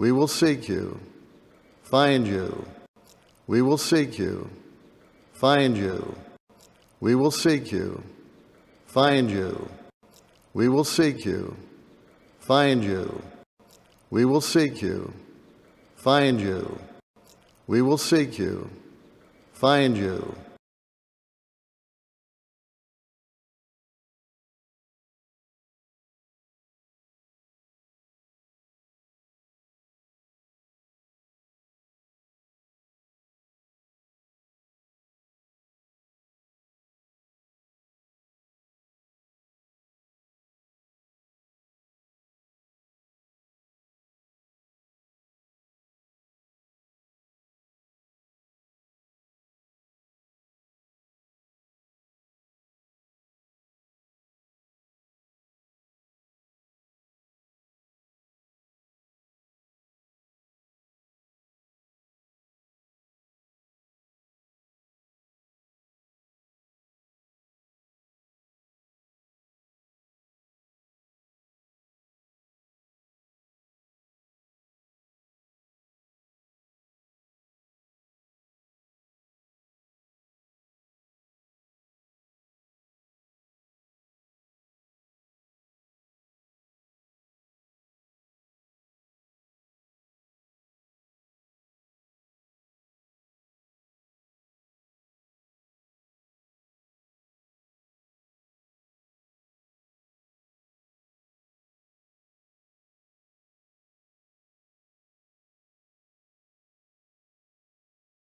We will seek you, find you. We will seek you, find you. We will seek you, find you. We will seek you, find you. We will seek you, find you. We will seek you, find you.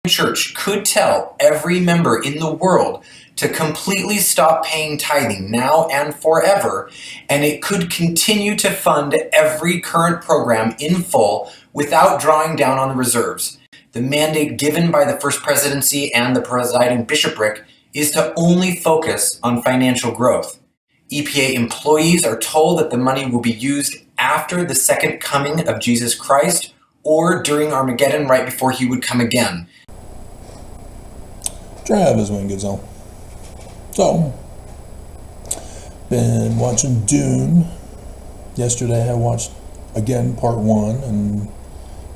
Church could tell every member in the world to completely stop paying tithing now and forever, and it could continue to fund every current program in full without drawing down on the reserves. The mandate given by the First Presidency and the presiding bishopric is to only focus on financial growth. EPA employees are told that the money will be used after the second coming of Jesus Christ or during Armageddon right before he would come again. Travis Wingezel. So, been watching Dune. Yesterday I watched again part 1, and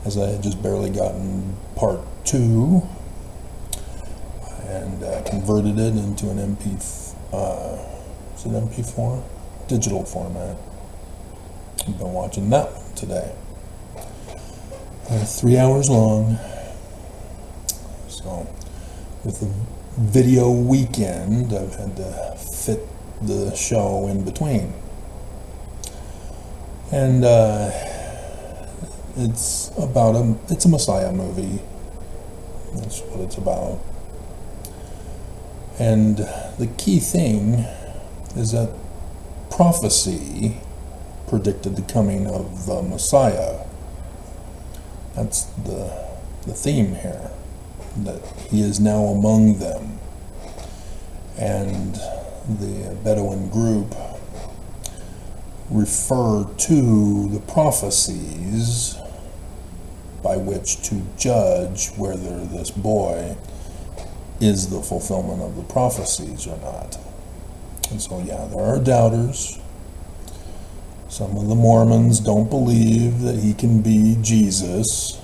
as I had just barely gotten part 2, and converted it into an MP4? Digital format. I've been watching that one today. 3 hours long. So, with the video weekend, I've had to fit the show in between. And it's a Messiah movie. That's what it's about. And the key thing is that prophecy predicted the coming of the Messiah. That's the theme here. That he is now among them. And the Bedouin group refer to the prophecies by which to judge whether this boy is the fulfillment of the prophecies or not. And so, yeah, there are doubters. Some of the Mormons don't believe that he can be Jesus.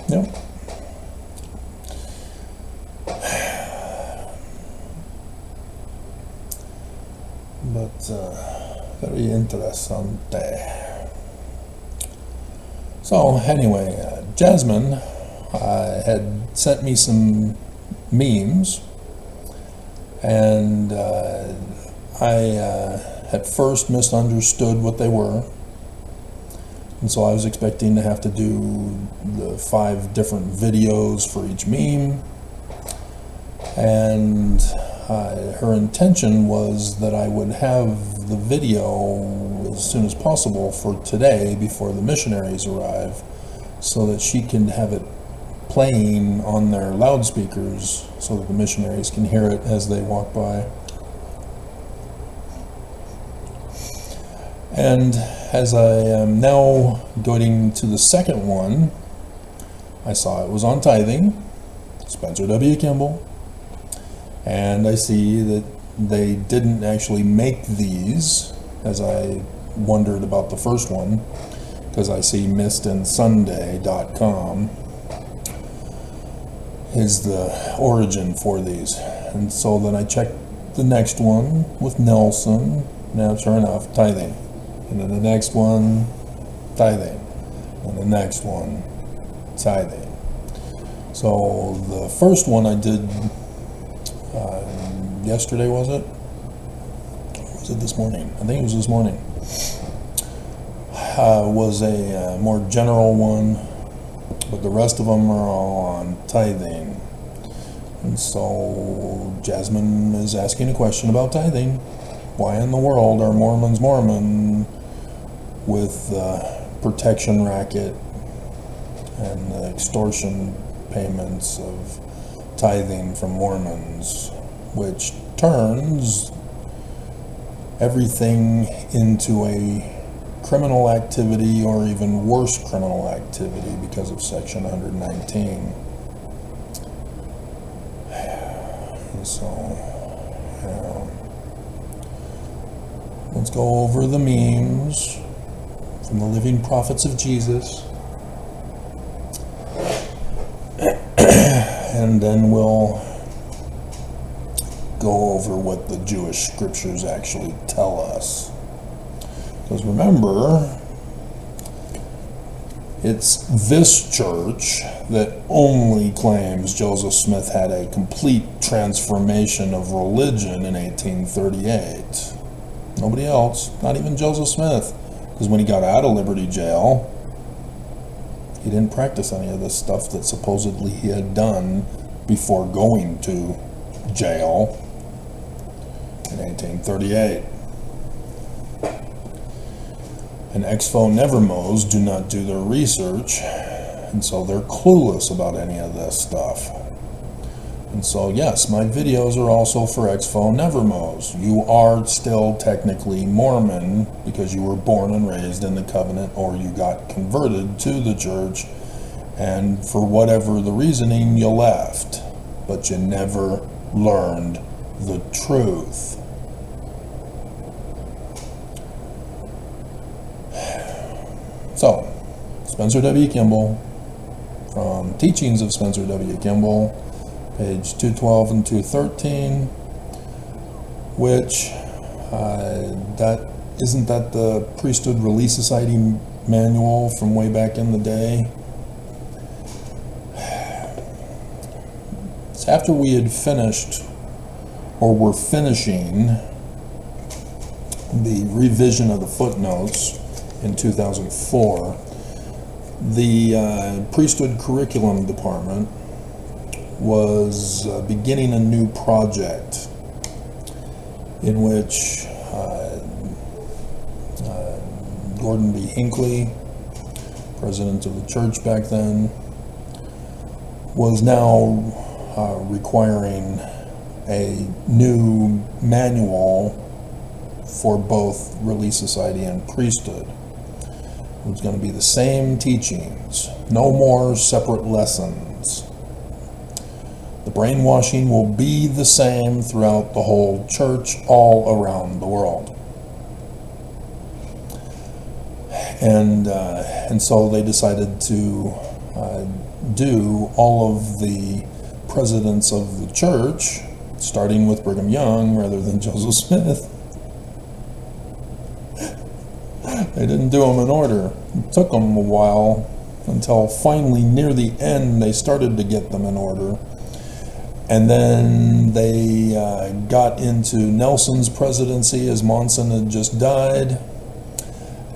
Yep. But very interessante. So anyway, Jasmine had sent me some memes, and I at first misunderstood what they were. And so I was expecting to have to do the 5 different videos for each meme. And her intention was that I would have the video as soon as possible for today before the missionaries arrive, so that she can have it playing on their loudspeakers so that the missionaries can hear it as they walk by. And as I am now going to the second one, I saw it was on Tithing, Spencer W. Kimball, And I see that they didn't actually make these, as I wondered about the first one, because I see mistandsunday.com is the origin for these. And so then I checked the next one with Nelson. Now, sure enough, tithing. And then the next one, tithing. And the next one, tithing. So the first one I did yesterday, was it? Or was it this morning? I think it was this morning. Was a more general one, but the rest of them are all on tithing. And so Jasmine is asking a question about tithing. Why in the world are Mormons Mormon with the protection racket and the extortion payments of tithing from Mormons, which turns everything into a criminal activity, or even worse criminal activity, because of Section 119. So, let's go over the memes from the Living Prophets of Jesus, and then we'll go over what the Jewish scriptures actually tell us. Because remember, it's this church that only claims Joseph Smith had a complete transformation of religion in 1838. Nobody else, not even Joseph Smith. Because when he got out of Liberty Jail, he didn't practice any of this stuff that supposedly he had done before going to jail in 1838. And Expo Nevermos do not do their research, and so they're clueless about any of this stuff. And so yes, my videos are also for Expo Nevermos. You are still technically Mormon because you were born and raised in the covenant, or you got converted to the church, and for whatever the reasoning, you left. But you never learned the truth. So, Spencer W. Kimball, from Teachings of Spencer W. Kimball, page 212 and 213, which, isn't that the Priesthood Relief Society manual from way back in the day? It's after we had finished, or were finishing, the revision of the footnotes in 2004, the priesthood curriculum department was beginning a new project in which Gordon B. Hinckley, president of the church back then, was now requiring a new manual for both Relief Society and priesthood. It was going to be the same teachings, no more separate lessons. The brainwashing will be the same throughout the whole church, all around the world. And so they decided to do all of the presidents of the church, starting with Brigham Young rather than Joseph Smith. They didn't do them in order. It took them a while until finally near the end they started to get them in order. And then they got into Nelson's presidency as Monson had just died.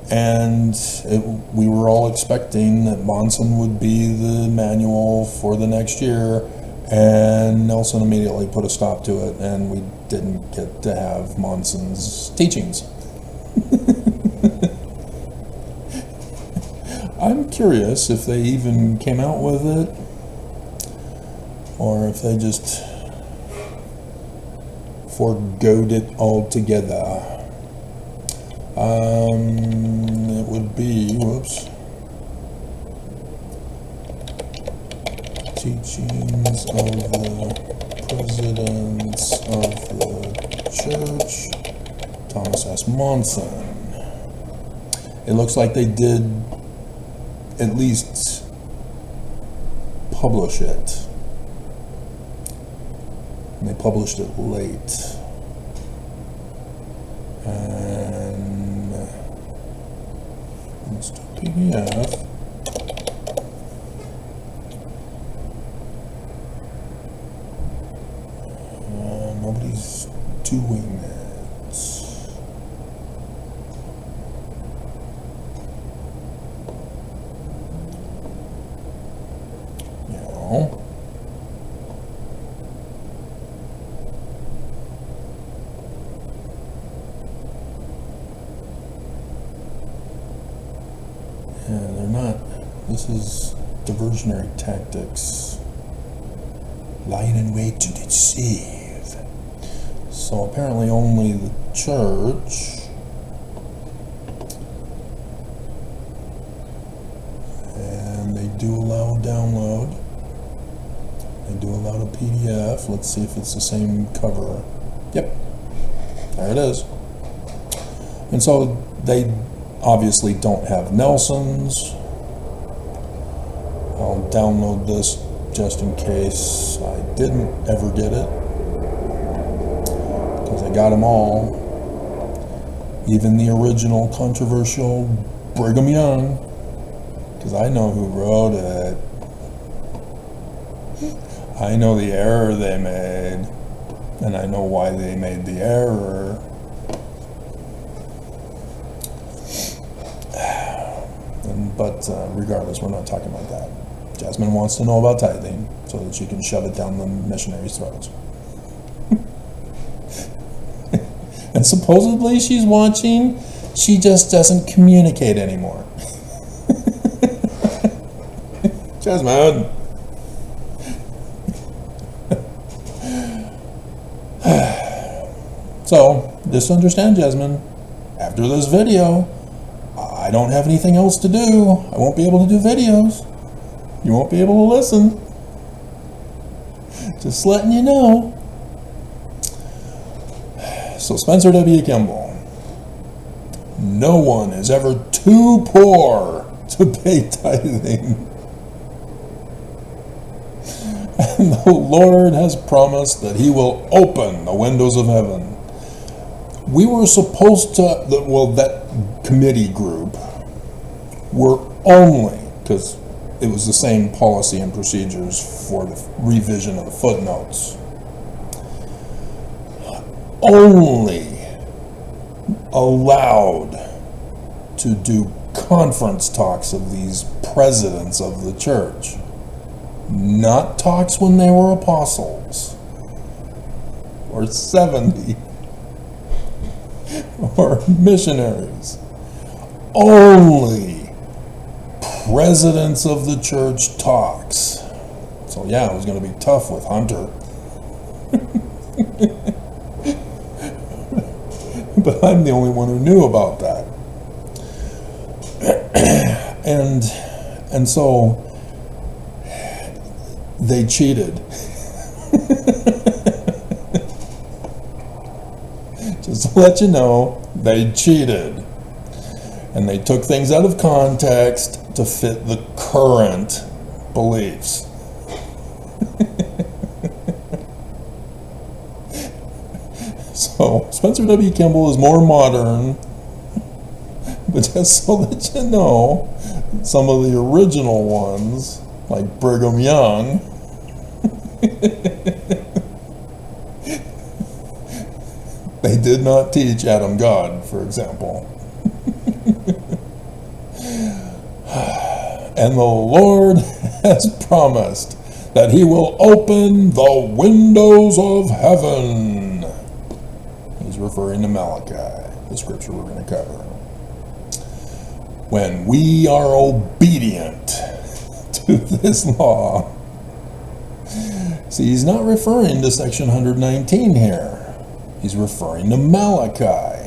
And we were all expecting that Monson would be the manual for the next year. And Nelson immediately put a stop to it, and we didn't get to have Monson's teachings. I'm curious if they even came out with it, or if they just forgoed it altogether. It would be, whoops, Teachings of the Presidents of the Church, Thomas S. Monson. It looks like they did at least publish it. And they published it late. And let's do PDF. Nobody's doing it. Yeah, they're not. This is diversionary tactics. Lying in wait to deceive. So apparently only the church and they do allow download. They do allow a PDF. Let's see if it's the same cover. Yep, there it is. And so they obviously don't have Nelson's. I'll download this just in case I didn't ever get it, because I got them all, even the original controversial Brigham Young, because I know who wrote it. I know the error they made, and I know why they made the error. But regardless, we're not talking about that. Jasmine wants to know about tithing so that she can shove it down the missionaries' throats. And supposedly she's watching, she just doesn't communicate anymore. Jasmine! So, just understand, Jasmine, after this video, I don't have anything else to do. I won't be able to do videos. You won't be able to listen. Just letting you know. So Spencer W. Kimball. No one is ever too poor to pay tithing. And the Lord has promised that He will open the windows of heaven. We were supposed to, that committee group were only, because it was the same policy and procedures for the revision of the footnotes, only allowed to do conference talks of these presidents of the church, not talks when they were apostles, or 70, or missionaries. Only presidents of the church talks. So yeah, it was going to be tough with Hunter. But I'm the only one who knew about that. And so they cheated. Just to let you know, they cheated. And they took things out of context to fit the current beliefs. So Spencer W. Kimball is more modern, but just so that you know, some of the original ones, like Brigham Young, they did not teach Adam God, for example. And the Lord has promised that He will open the windows of heaven. He's referring to Malachi, the scripture we're going to cover. When we are obedient to this law. See, he's not referring to section 119 here. He's referring to Malachi.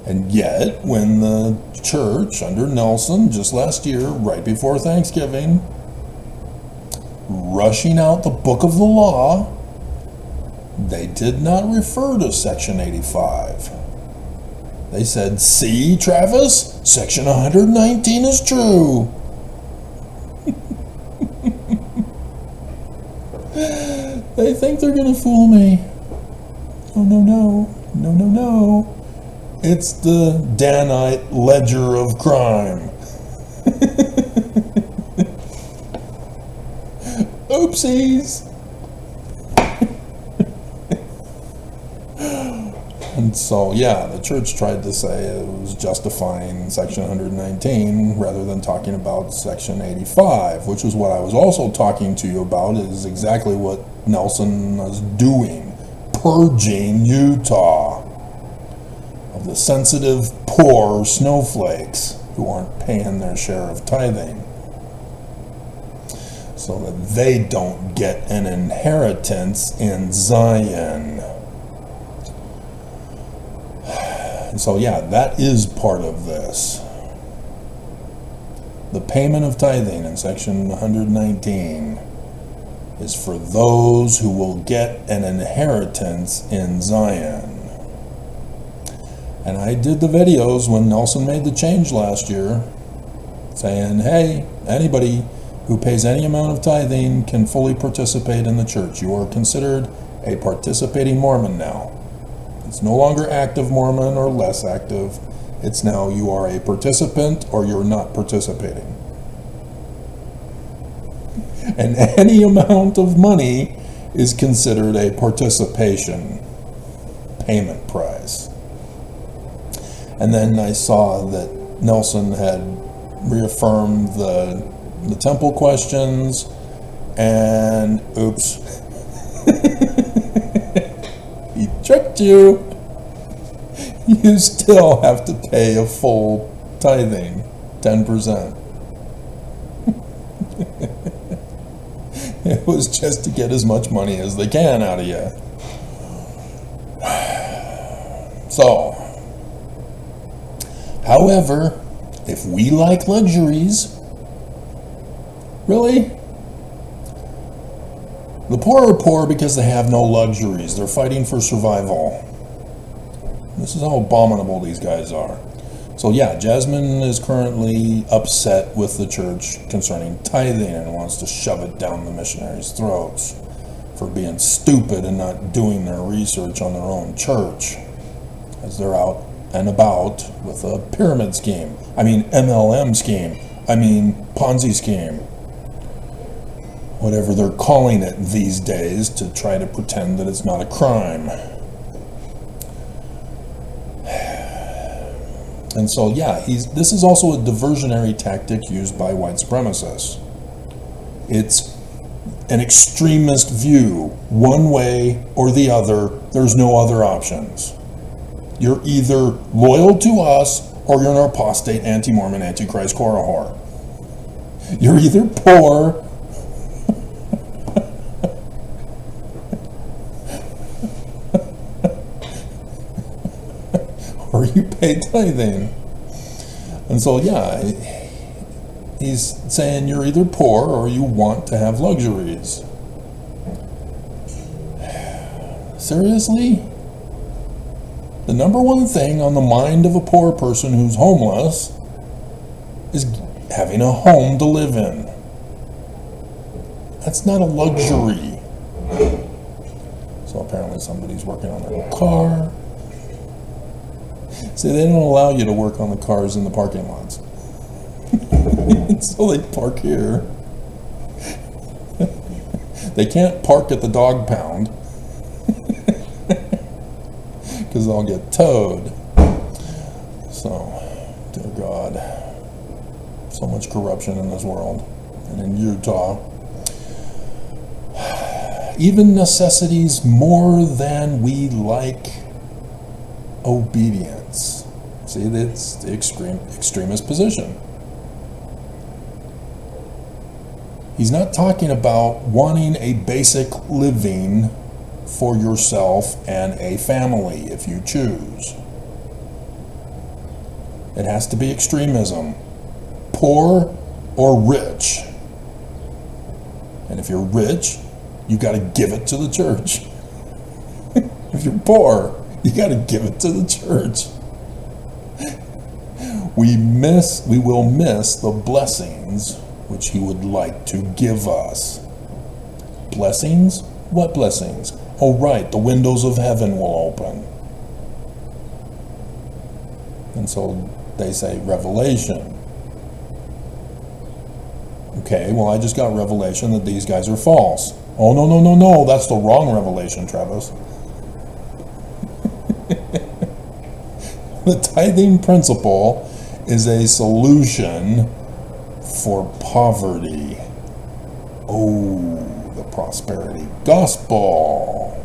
And yet, when the church under Nelson, just last year, right before Thanksgiving, rushing out the book of the law, they did not refer to Section 85. They said, see, Travis, Section 119 is true. They think they're going to fool me. Oh, no. It's the Danite ledger of crime. Oopsies. And so, yeah, the church tried to say it was justifying Section 119 rather than talking about Section 85, which was what I was also talking to you about, is exactly what Nelson was doing, purging Utah of the sensitive, poor snowflakes who aren't paying their share of tithing, so that they don't get an inheritance in Zion. So yeah, that is part of this. The payment of tithing in Section 119 is for those who will get an inheritance in Zion. And I did the videos when Nelson made the change last year, saying, hey, anybody who pays any amount of tithing can fully participate in the church. You are considered a participating Mormon now. It's no longer active Mormon or less active. It's now you are a participant or you're not participating. And any amount of money is considered a participation payment price. And then I saw that Nelson had reaffirmed the temple questions, and oops. He tricked you. You still have to pay a full tithing, 10%. It was just to get as much money as they can out of you. So, however, if we like luxuries, really? The poor are poor because they have no luxuries. They're fighting for survival. This is how abominable these guys are. So yeah, Jasmine is currently upset with the church concerning tithing and wants to shove it down the missionaries' throats for being stupid and not doing their research on their own church, as they're out and about with a pyramid scheme. I mean MLM scheme. I mean Ponzi scheme. Whatever they're calling it these days to try to pretend that it's not a crime. And so, yeah, this is also a diversionary tactic used by white supremacists. It's an extremist view, one way or the other. There's no other options. You're either loyal to us or you're an apostate, anti-Mormon, anti-Christ whore. You're either poor or you pay tithing. And so, yeah, he's saying you're either poor or you want to have luxuries. Seriously? The number one thing on the mind of a poor person who's homeless is having a home to live in. That's not a luxury. So apparently somebody's working on their car. See, they don't allow you to work on the cars in the parking lots. So they park here. They can't park at the dog pound because they'll get towed. So, dear God, so much corruption in this world and in Utah. Even necessities more than we like obedience. See, that's the extremist position. He's not talking about wanting a basic living for yourself and a family if you choose. It has to be extremism, poor or rich. And if If you're rich, you got to give it to the church. If you're poor, you got to give it to the church. We will miss the blessings which he would like to give us. Blessings? What blessings? Oh, right, the windows of heaven will open. And so they say revelation. Okay, well, I just got revelation that these guys are false. Oh, no, that's the wrong revelation, Travis. The tithing principle is a solution for poverty. Oh, the prosperity gospel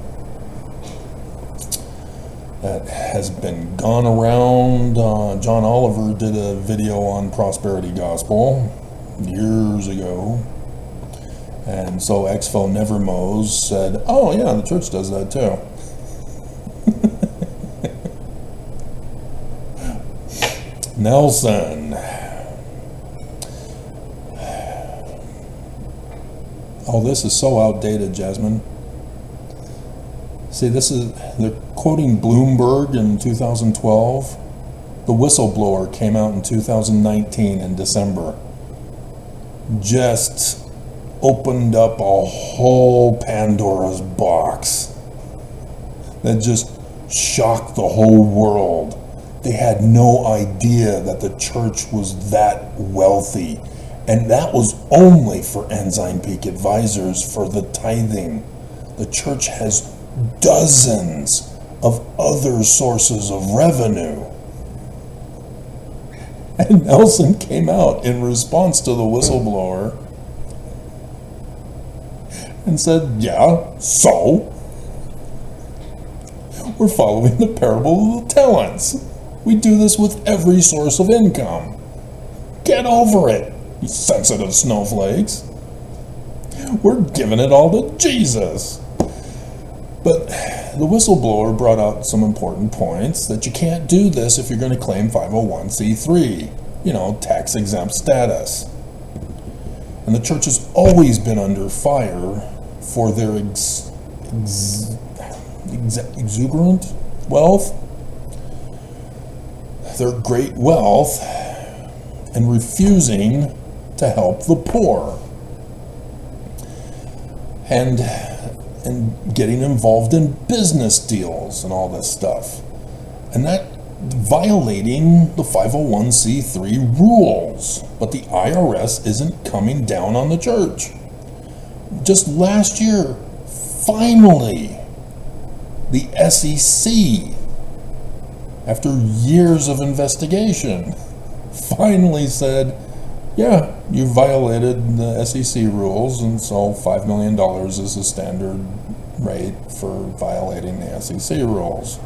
that has been gone around. John Oliver did a video on prosperity gospel years ago, and so Exfo Nevermose said, oh yeah, the church does that too. Nelson. Oh, this is so outdated, Jasmine. See, they're quoting Bloomberg in 2012. The Whistleblower came out in 2019 in December. Just opened up a whole Pandora's box that just shocked the whole world. They had no idea that the church was that wealthy. And that was only for Ensign Peak Advisors for the tithing. The church has dozens of other sources of revenue. And Nelson came out in response to the whistleblower and said, yeah, so? We're following the parable of the talents. We do this with every source of income. Get over it, you sensitive snowflakes. We're giving it all to Jesus. But the whistleblower brought out some important points, that you can't do this if you're going to claim 501c3, tax exempt status. And the church has always been under fire for their exuberant wealth, their great wealth, and refusing to help the poor. And getting involved in business deals and all this stuff. And that violating the 501c3 rules. But the IRS isn't coming down on the church. Just last year, finally, the SEC, after years of investigation, finally said, yeah, you violated the SEC rules, and so $5 million is the standard rate for violating the SEC rules.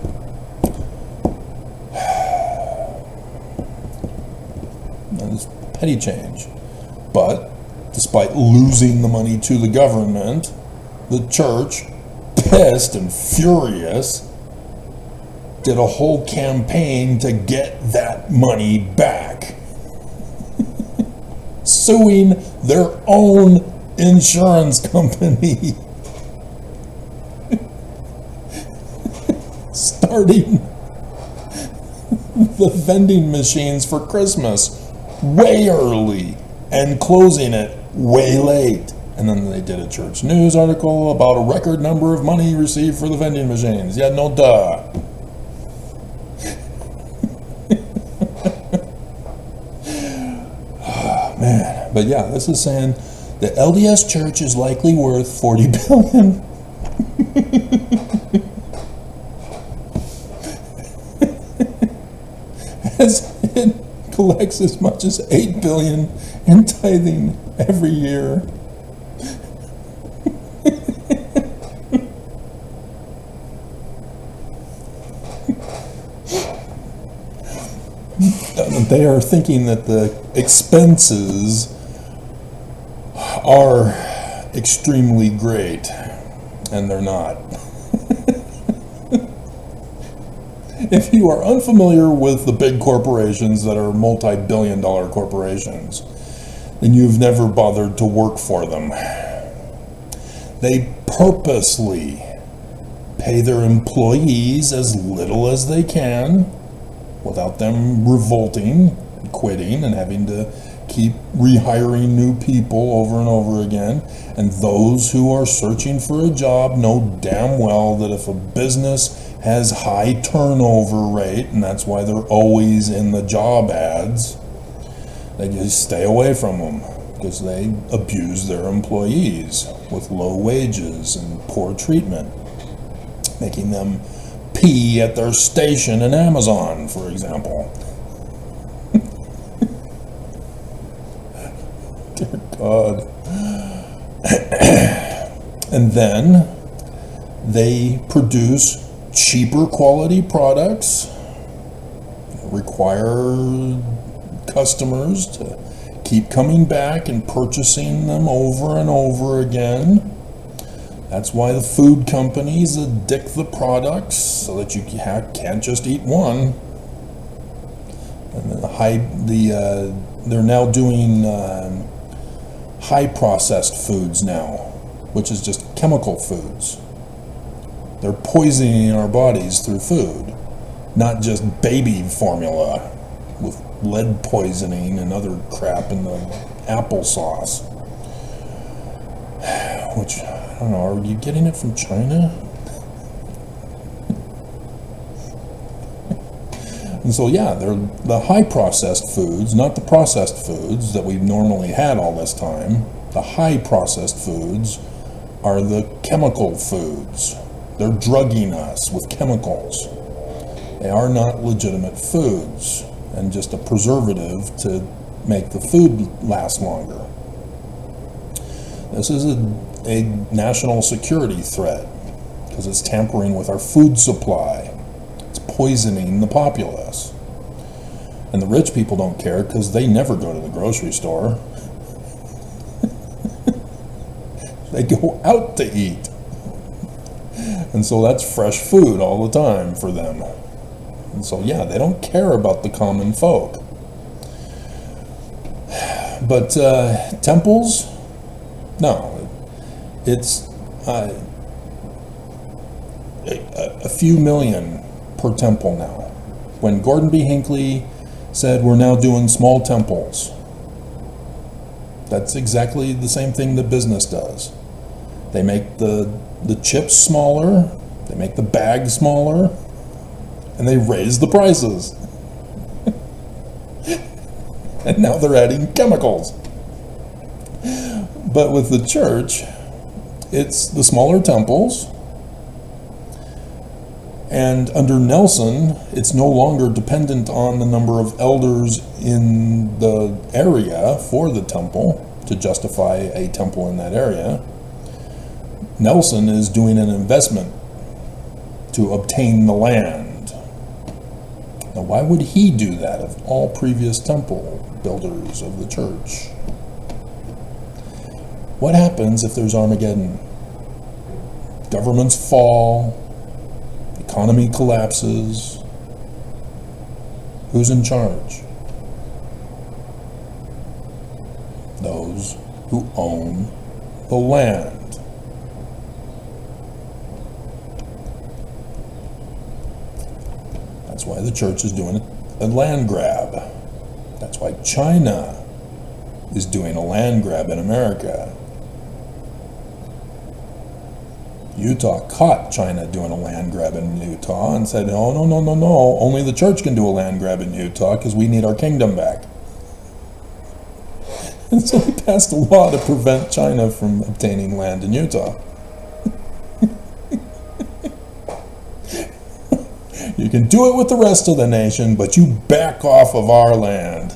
That is petty change. But despite losing the money to the government, the church, pissed and furious, did a whole campaign to get that money back. Suing their own insurance company. Starting the vending machines for Christmas way early and closing it way late. And then they did a church news article about a record number of money received for the vending machines. Yeah, no duh. Man, but yeah, this is saying the LDS church is likely worth $40 billion. As it collects as much as $8 billion in tithing every year. They are thinking that the expenses are extremely great, and they're not. If you are unfamiliar with the big corporations that are multi-billion-dollar corporations, then you've never bothered to work for them. They purposely pay their employees as little as they can without them revolting and quitting and having to keep rehiring new people over and over again. And those who are searching for a job know damn well that if a business has high turnover rate, and that's why they're always in the job ads, they just stay away from them because they abuse their employees with low wages and poor treatment, making them pee at their station in Amazon, for example. Dear God. And then they produce cheaper quality products, require customers to keep coming back and purchasing them over and over again. That's why the food companies addict the products so that you can't just eat one. And they're now doing high processed foods now, which is just chemical foods. They're poisoning our bodies through food, not just baby formula with lead poisoning and other crap in the applesauce. Which, I don't know, are you getting it from China? And so, yeah, they're the high processed foods, not the processed foods that we've normally had all this time. The high processed foods are the chemical foods. They're drugging us with chemicals. They are not legitimate foods and just a preservative to make the food last longer. This is a national security threat because it's tampering with our food supply. It's poisoning the populace. And the rich people don't care because they never go to the grocery store. They go out to eat. And so that's fresh food all the time for them. And so, yeah, they don't care about the common folk. But temples? No. It's a few million per temple now. When Gordon B. Hinckley said we're now doing small temples, that's exactly the same thing that business does. They make the chips smaller, they make the bag smaller, and they raise the prices. And now they're adding chemicals. But with the church, it's the smaller temples. And under Nelson, it's no longer dependent on the number of elders in the area for the temple to justify a temple in that area. Nelson is doing an investment to obtain the land. Now, why would he do that of all previous temple builders of the church? What happens if there's Armageddon? Governments fall, economy collapses. Who's in charge? Those who own the land. That's why the church is doing a land grab. That's why China is doing a land grab in America. Utah caught China doing a land grab in Utah and said, "Oh, no, only the church can do a land grab in Utah because we need our kingdom back." And so they passed a law to prevent China from obtaining land in Utah. You can do it with the rest of the nation, but you back off of our land.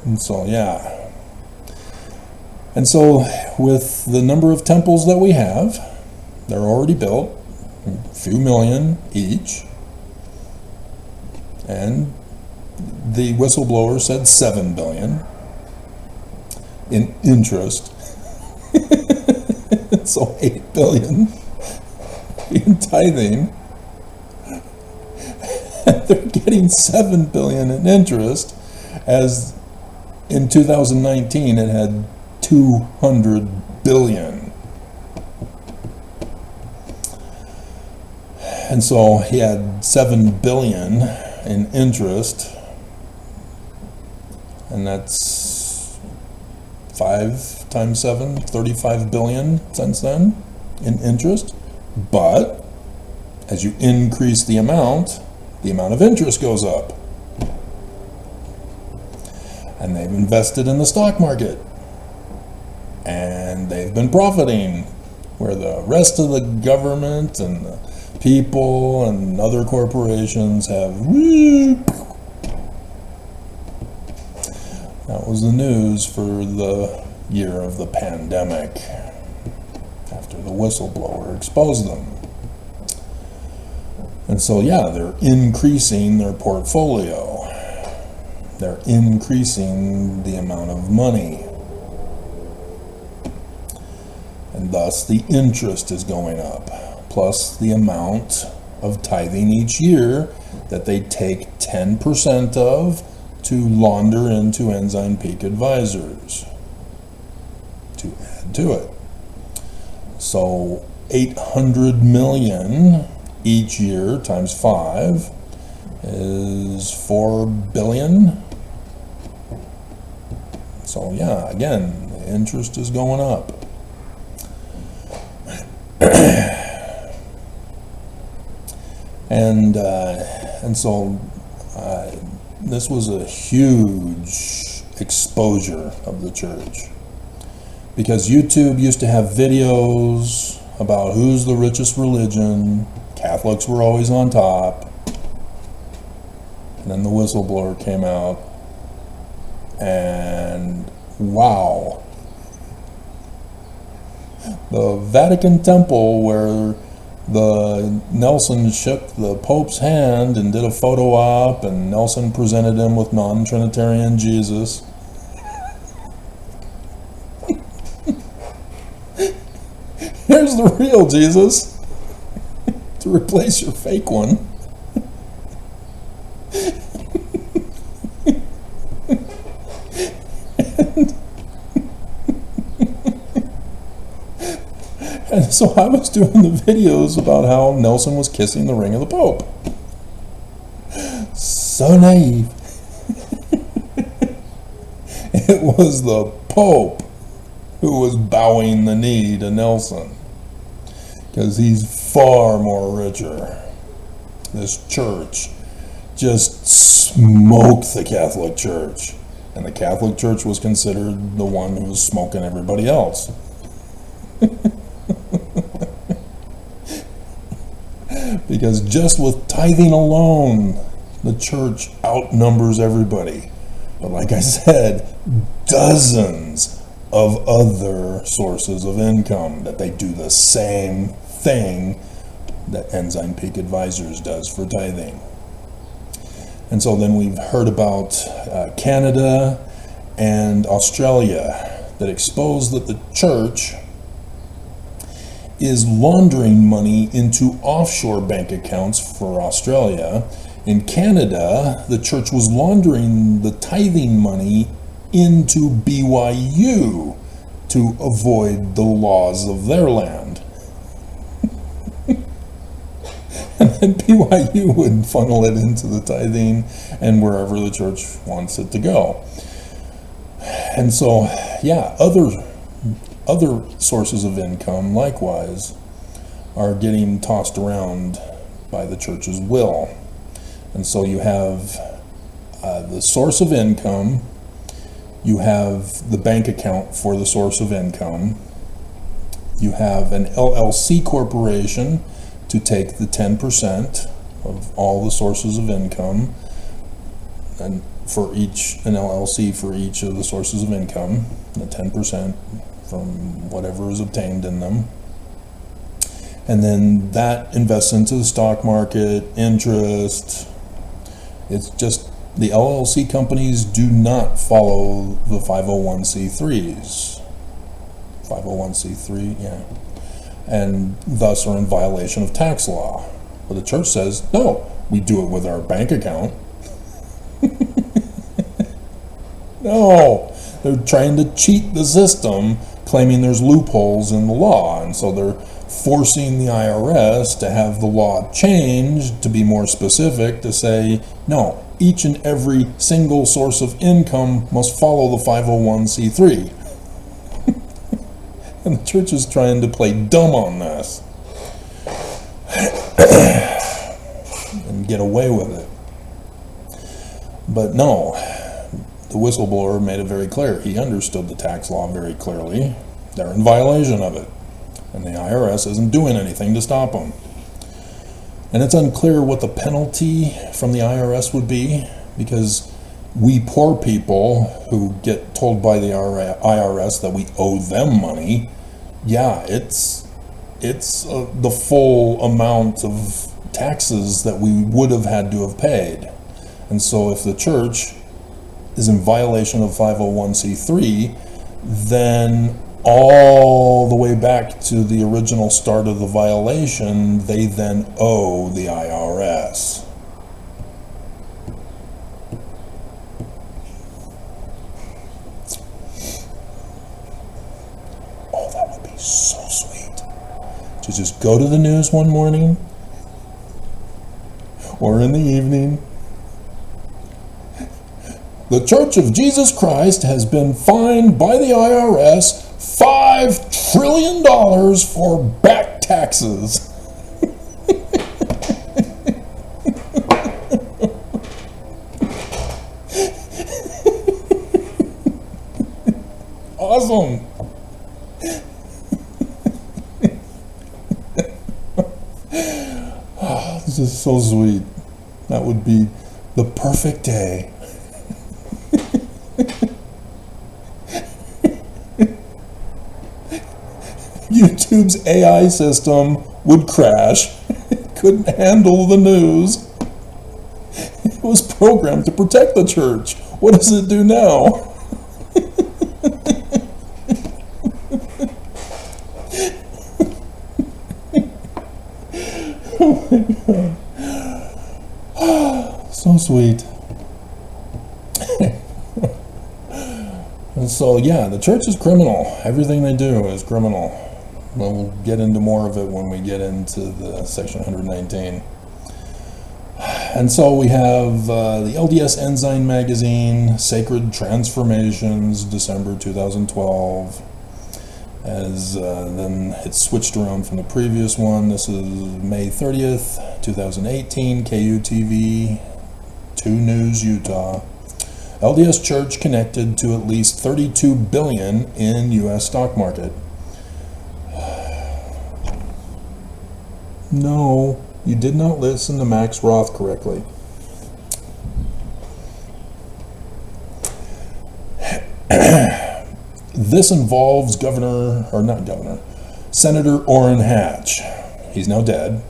And so, yeah. And so, with the number of temples that we have, they're already built, a few million each. And the whistleblower said 7 billion in interest. So 8 billion in tithing. And they're getting 7 billion in interest as In 2019, it had 200 billion. And so he had 7 billion in interest, and that's 5 times 7, 35 billion since then in interest. But as you increase the amount of interest goes up. And they've invested in the stock market, and they've been profiting, where the rest of the government and the people and other corporations have. That was the news for the year of the pandemic, after the whistleblower exposed them. And so, yeah, they're increasing their portfolio. They're increasing the amount of money. And thus the interest is going up, plus the amount of tithing each year that they take 10% of to launder into Ensign Peak Advisors to add to it. So 800 million each year times 5 is 4 billion. So yeah, again, the interest is going up. And so this was a huge exposure of the church, because YouTube used to have videos about who's the richest religion. Catholics were always on top. And then the whistleblower came out, and wow. The Vatican Temple, where the Nelson shook the Pope's hand and did a photo op, and Nelson presented him with non-Trinitarian Jesus. Here's the real Jesus to replace your fake one. And so I was doing the videos about how Nelson was kissing the ring of the Pope. So naive. It was the Pope who was bowing the knee to Nelson, because he's far more richer. This church just smoked the Catholic Church, and the Catholic Church was considered the one who was smoking everybody else. Because just with tithing alone, the church outnumbers everybody. But like I said, dozens of other sources of income that they do the same thing that Ensign Peak Advisors does for tithing. And so then we've heard about Canada and Australia that expose that the church is laundering money into offshore bank accounts for Australia. In Canada, the church was laundering the tithing money into BYU to avoid the laws of their land. And then BYU would funnel it into the tithing and wherever the church wants it to go. And so, yeah, other sources of income, likewise, are getting tossed around by the church's will. And so you have the source of income, you have the bank account for the source of income, you have an LLC corporation to take the 10% of all the sources of income, and for each, an LLC for each of the sources of income, the 10% from whatever is obtained in them. And then that invests into the stock market, interest. It's just the LLC companies do not follow the 501c3s. 501c3, yeah. And thus are in violation of tax law. But the church says, no, we do it with our bank account. No, they're trying to cheat the system, claiming there's loopholes in the law, and so they're forcing the IRS to have the law changed to be more specific, to say, no, each and every single source of income must follow the 501c3. And the church is trying to play dumb on this and get away with it. But no, the whistleblower made it very clear. He understood the tax law very clearly. They're in violation of it. And the IRS isn't doing anything to stop them. And it's unclear what the penalty from the IRS would be, because we poor people who get told by the IRS that we owe them money, yeah, it's the full amount of taxes that we would have had to have paid. And so if the church is in violation of 501c3, then all the way back to the original start of the violation, they then owe the IRS. Oh, that would be so sweet. To just go to the news one morning or in the evening. The Church of Jesus Christ has been fined by the IRS $5 trillion for back taxes. Awesome. Oh, this is so sweet. That would be the perfect day. YouTube's AI system would crash. It couldn't handle the news. It was programmed to protect the church. What does it do now? Oh my God. So sweet. And so, yeah, the church is criminal. Everything they do is criminal. We'll get into more of it when we get into the section 119. And so we have the LDS Ensign magazine, Sacred Transformations, December 2012. As then it switched around from the previous one. This is May 30th, 2018, KUTV, 2 News, Utah. LDS Church connected to at least $32 billion in U.S. stock market. No, you did not listen to Max Roth correctly. This involves Senator Orrin Hatch. He's now dead.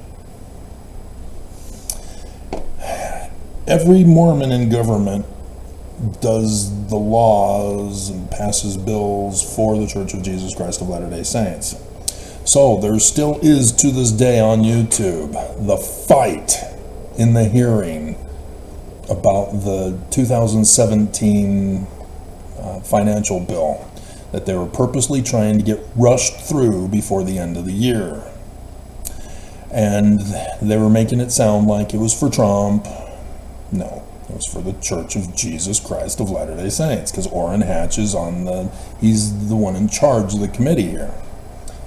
Every Mormon in government does the laws and passes bills for the Church of Jesus Christ of Latter-day Saints. So there still is, to this day on YouTube, the fight in the hearing about the 2017 financial bill that they were purposely trying to get rushed through before the end of the year. And they were making it sound like it was for Trump. No, it was for the Church of Jesus Christ of Latter-day Saints, because Orrin Hatch is he's the one in charge of the committee here.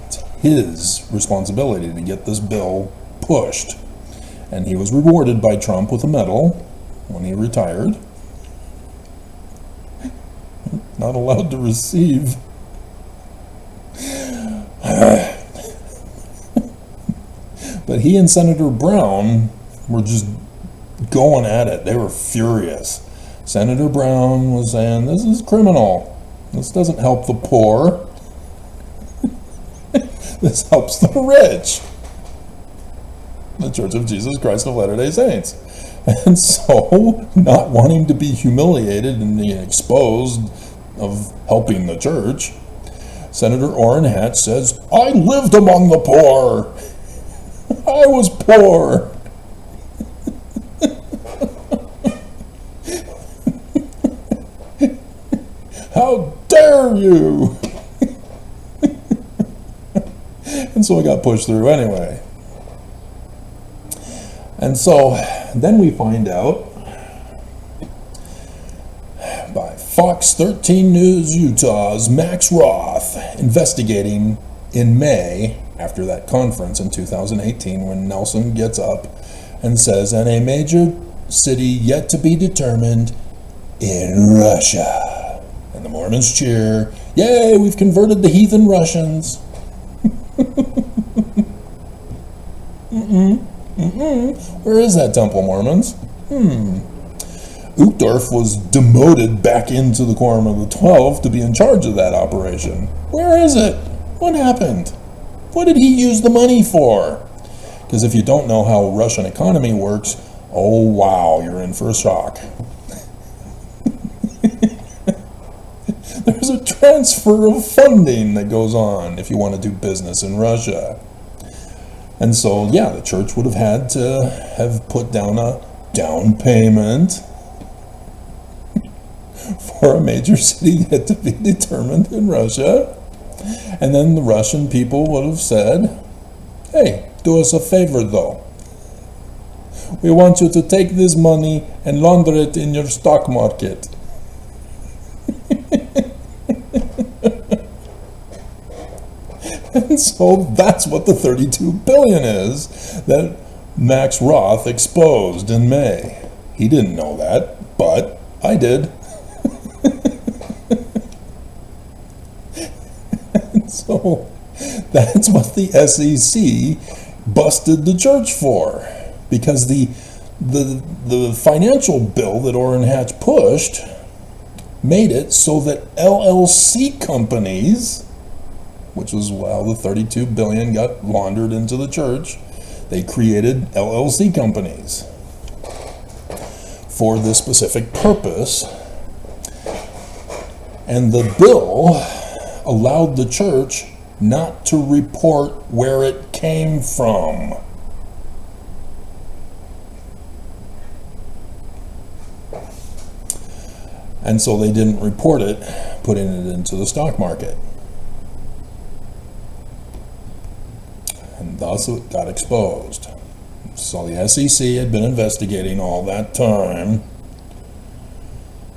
It's his responsibility to get this bill pushed. And he was rewarded by Trump with a medal when he retired. Not allowed to receive. But he and Senator Brown were just going at it. They were furious. Senator Brown was saying, this is criminal. This doesn't help the poor. This helps the rich. The Church of Jesus Christ of Latter-day Saints. And so, not wanting to be humiliated and exposed of helping the church, Senator Orrin Hatch says, I lived among the poor. I was poor. How dare you? And so it got pushed through anyway. And so then we find out by Fox 13 News Utah's Max Roth investigating in May after that conference in 2018 when Nelson gets up and says, in a major city yet to be determined in Russia. And the Mormons cheer, yay, we've converted the heathen Russians. Where is that temple, Mormons? Uchtdorf was demoted back into the Quorum of the 12 to be in charge of that operation. Where is it? What happened? What did he use the money for? Because if you don't know how Russian economy works, oh wow, you're in for a shock. There's a transfer of funding that goes on if you want to do business in Russia. And so, yeah, the church would have had to have put down a down payment for a major city yet to be determined in Russia. And then the Russian people would have said, hey, do us a favor though. We want you to take this money and launder it in your stock market. And so that's what the 32 billion is that Max Roth exposed in May. He didn't know that, but I did. And so that's what the SEC busted the church for, because the financial bill that Orrin Hatch pushed made it so that LLC companies, which was how the 32 billion got laundered into the church, they created LLC companies for this specific purpose. And the bill allowed the church not to report where it came from. And so they didn't report it, putting it into the stock market. And thus it got exposed. So the SEC had been investigating all that time.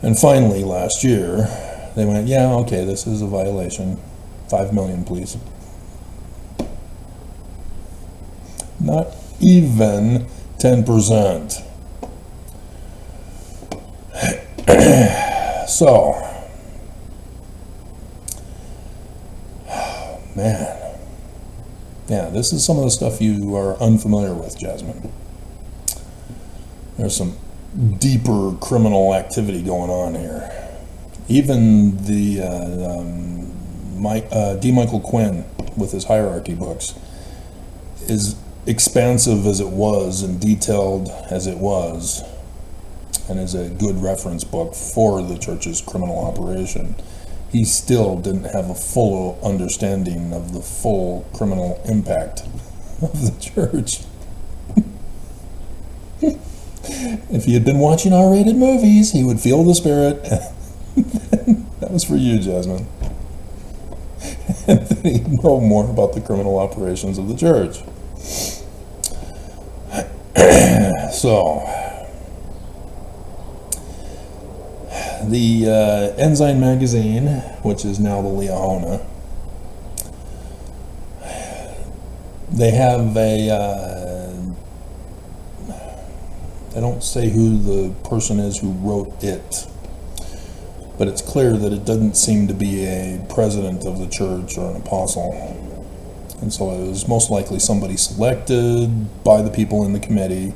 And finally, last year, they went, yeah, okay, this is a violation. 5 million, please. Not even 10%. So, man. Yeah, this is some of the stuff you are unfamiliar with, Jasmine. There's some deeper criminal activity going on here. Even the D. Michael Quinn with his hierarchy books is expansive as it was and detailed as it was, and is a good reference book for the church's criminal operation. He still didn't have a full understanding of the full criminal impact of the church. If he had been watching R-rated movies, he would feel the spirit. That was for you, Jasmine. And then he'd know more about the criminal operations of the church. So, the Ensign magazine, which is now the Liahona, they have they don't say who the person is who wrote it, but it's clear that it doesn't seem to be a president of the church or an apostle. And so it was most likely somebody selected by the people in the committee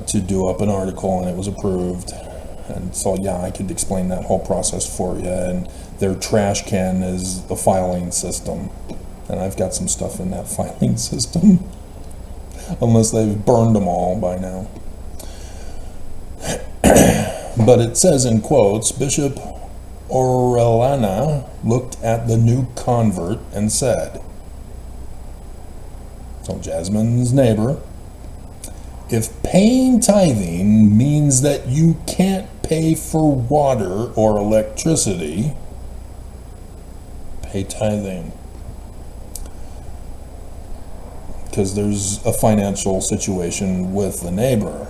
to do up an article, and it was approved. And so, yeah, I could explain that whole process for you. And their trash can is the filing system. And I've got some stuff in that filing system. Unless they've burned them all by now. But it says in quotes, Bishop Orellana looked at the new convert and said, so Jasmine's neighbor, if paying tithing means that you can't pay for water or electricity, pay tithing. Because there's a financial situation with the neighbor,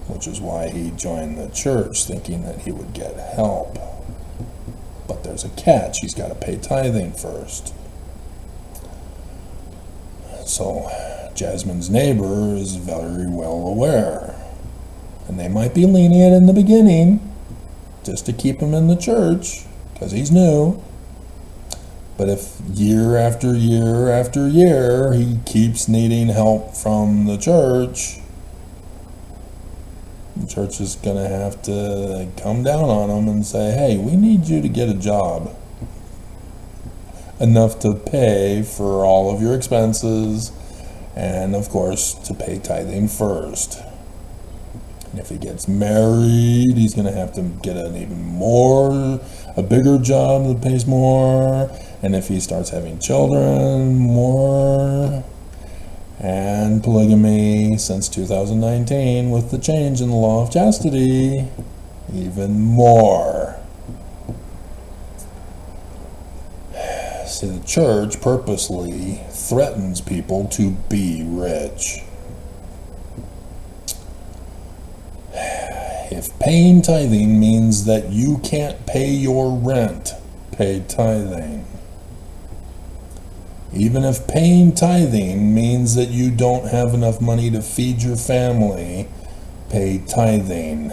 which is why he joined the church, thinking that he would get help. But there's a catch. He's got to pay tithing first. So Jasmine's neighbor is very well aware. And they might be lenient in the beginning, just to keep him in the church, because he's new. But if year after year after year he keeps needing help from the church is going to have to come down on him and say, hey, we need you to get a job. Enough to pay for all of your expenses and, of course, to pay tithing first. And if he gets married, he's going to have to get a bigger job that pays more. And if he starts having children, more. And polygamy since 2019 with the change in the law of chastity, even more. See, the church purposely threatens people to be rich. If paying tithing means that you can't pay your rent, pay tithing. Even if paying tithing means that you don't have enough money to feed your family, pay tithing.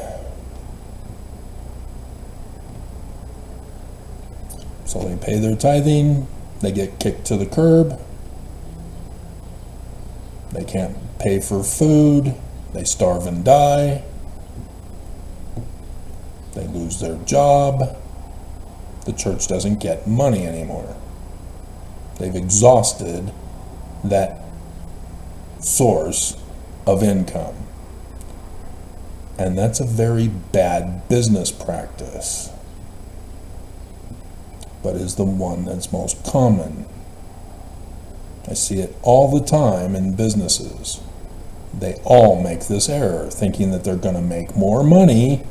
So they pay their tithing, they get kicked to the curb, they can't pay for food, they starve and die, they lose their job, the church doesn't get money anymore. They've exhausted that source of income. And that's a very bad business practice, but is the one that's most common. I see it all the time in businesses. They all make this error, thinking that they're going to make more money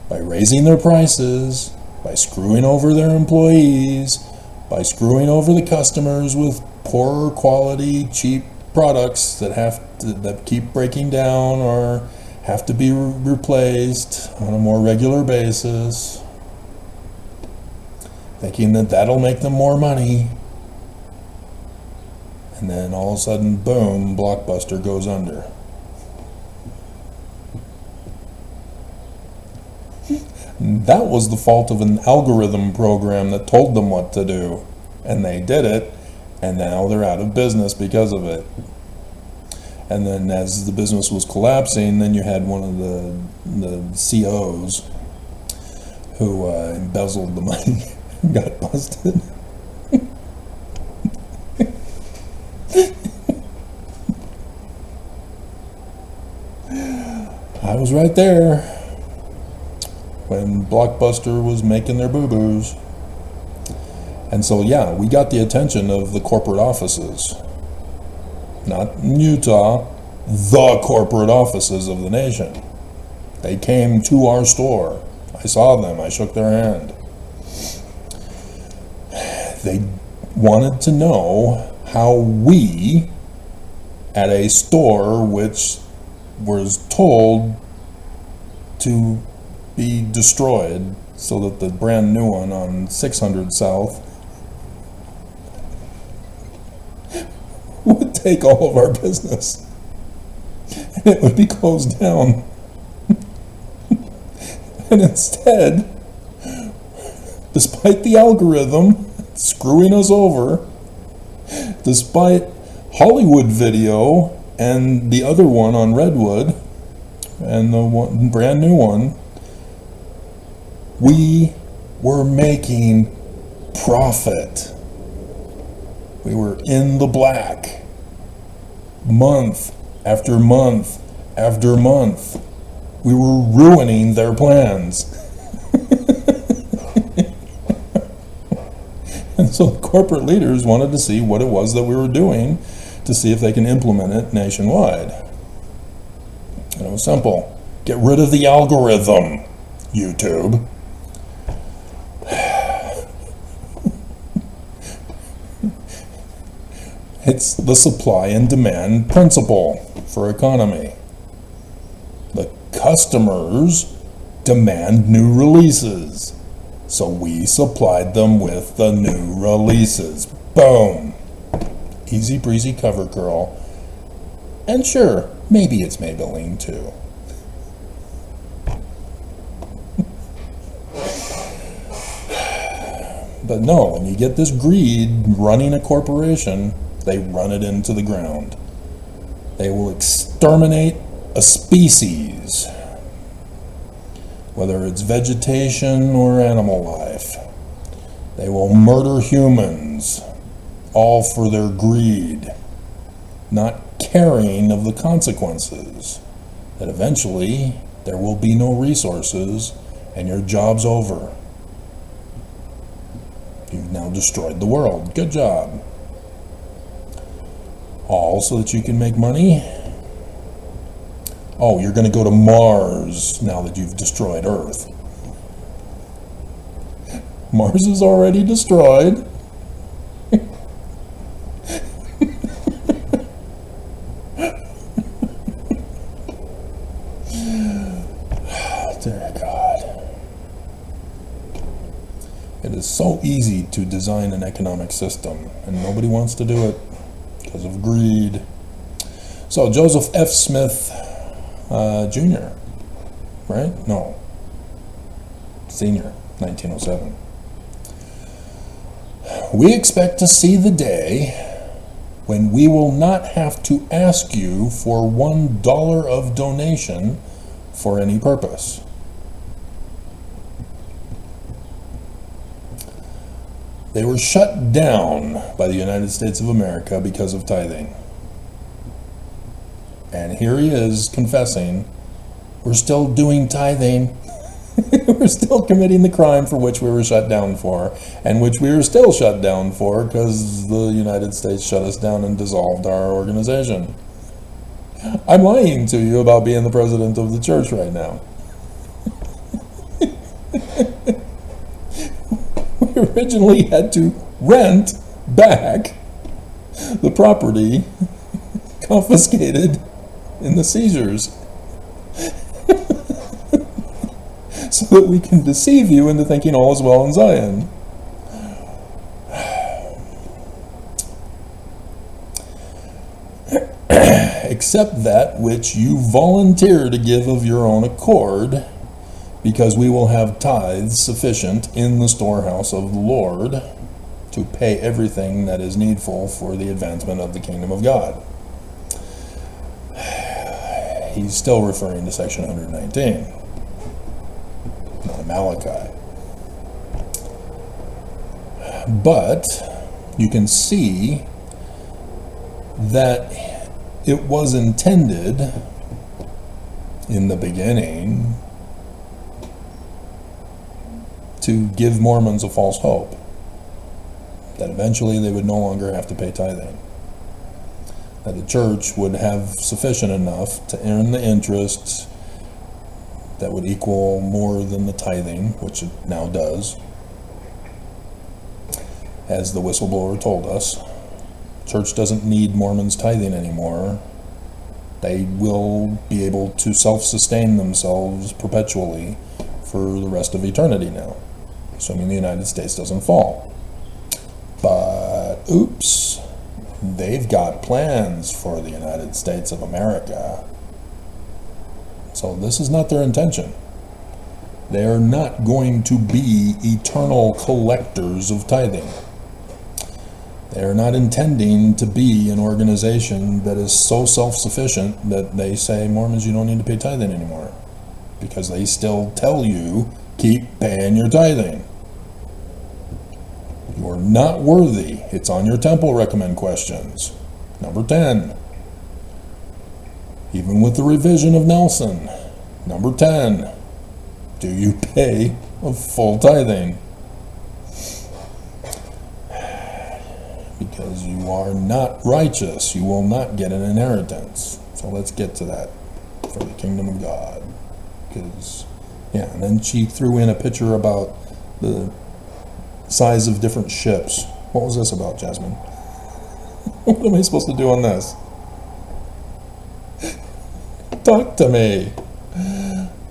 by raising their prices, by screwing over their employees, by screwing over the customers with poorer quality, cheap products that keep breaking down or have to be replaced on a more regular basis, thinking that that'll make them more money. And then all of a sudden, boom, Blockbuster goes under. That was the fault of an algorithm program that told them what to do. And they did it, and now they're out of business because of it. And then as the business was collapsing, then you had one of the COs who embezzled the money and got busted. I was right there when Blockbuster was making their boo-boos. And so, yeah, we got the attention of the corporate offices. Not in Utah, the corporate offices of the nation. They came to our store. I saw them. I shook their hand. They wanted to know how we, at a store which was told to be destroyed so that the brand new one on 600 South would take all of our business and it would be closed down. And instead, despite the algorithm screwing us over, despite Hollywood Video and the other one on Redwood and the one, brand new one, we were making profit. We were in the black month after month after month. We were ruining their plans. And so corporate leaders wanted to see what it was that we were doing to see if they can implement it nationwide. And it was simple. Get rid of the algorithm, YouTube. It's the supply and demand principle for economy. The customers demand new releases, so we supplied them with the new releases. Boom. Easy breezy cover girl. And sure, maybe it's Maybelline too. But no, when you get this greed running a corporation, they run it into the ground. They will exterminate a species, whether it's vegetation or animal life. They will murder humans, all for their greed, not caring of the consequences, that eventually there will be no resources and your job's over. You've now destroyed the world. Good job. All so that you can make money? Oh, you're going to go to Mars now that you've destroyed Earth. Mars is already destroyed. Dear God. It is so easy to design an economic system, and nobody wants to do it because of greed. So Joseph F. Smith Jr., right? No. Senior, 1907. We expect to see the day when we will not have to ask you for $1 of donation for any purpose. They were shut down by the United States of America because of tithing. And here he is confessing, we're still doing tithing. We're still committing the crime for which we were shut down for, and which we are still shut down for because the United States shut us down and dissolved our organization. I'm lying to you about being the president of the church right now. We originally had to rent back the property confiscated in the seizures so that we can deceive you into thinking all is well in Zion. Except that which you volunteer to give of your own accord, because we will have tithes sufficient in the storehouse of the Lord to pay everything that is needful for the advancement of the kingdom of God. He's still referring to section 119, not Malachi. But you can see that it was intended in the beginning to give Mormons a false hope that eventually they would no longer have to pay tithing, that the church would have sufficient enough to earn the interest that would equal more than the tithing, which it now does. As the whistleblower told us, church doesn't need Mormons tithing anymore. They will be able to self-sustain themselves perpetually for the rest of eternity now, assuming the United States doesn't fall. But, oops, they've got plans for the United States of America. So this is not their intention. They are not going to be eternal collectors of tithing. They are not intending to be an organization that is so self-sufficient that they say, Mormons, you don't need to pay tithing anymore. Because they still tell you, keep paying your tithing. You are not worthy. It's on your temple recommend questions. Number 10. Even with the revision of Nelson. Number 10. Do you pay a full tithing? Because you are not righteous, you will not get an inheritance. So let's get to that for the kingdom of God. because, yeah, and then she threw in a picture about the size of different ships. What was this about, Jasmine? What am I supposed to do on this? Talk to me.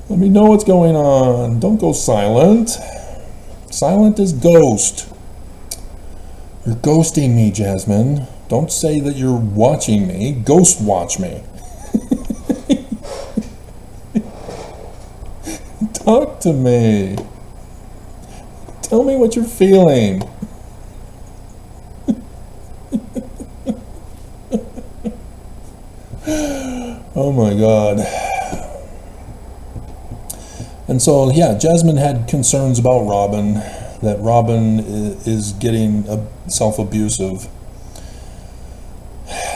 Let me know what's going on. Don't go silent. Silent as ghost. You're ghosting me, Jasmine. Don't say that you're watching me. Ghost watch me. Talk to me. Tell me what you're feeling. Oh my God. And so, yeah, Jasmine had concerns about Robin, that Robin is getting self-abusive.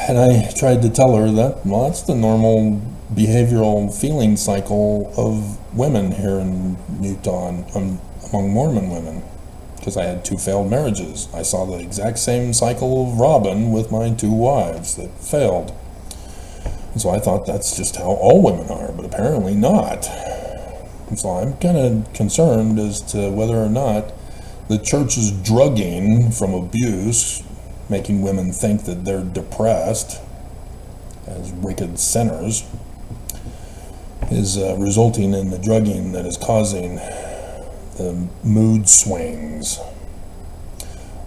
And I tried to tell her that, well, that's the normal behavioral feeling cycle of women here in Utah, among Mormon women, because I had 2 failed marriages. I saw the exact same cycle of Robin with my 2 wives that failed. And so I thought that's just how all women are, but apparently not. And so I'm kind of concerned as to whether or not the church's drugging from abuse, making women think that they're depressed as wicked sinners, is resulting in the drugging that is causing the mood swings.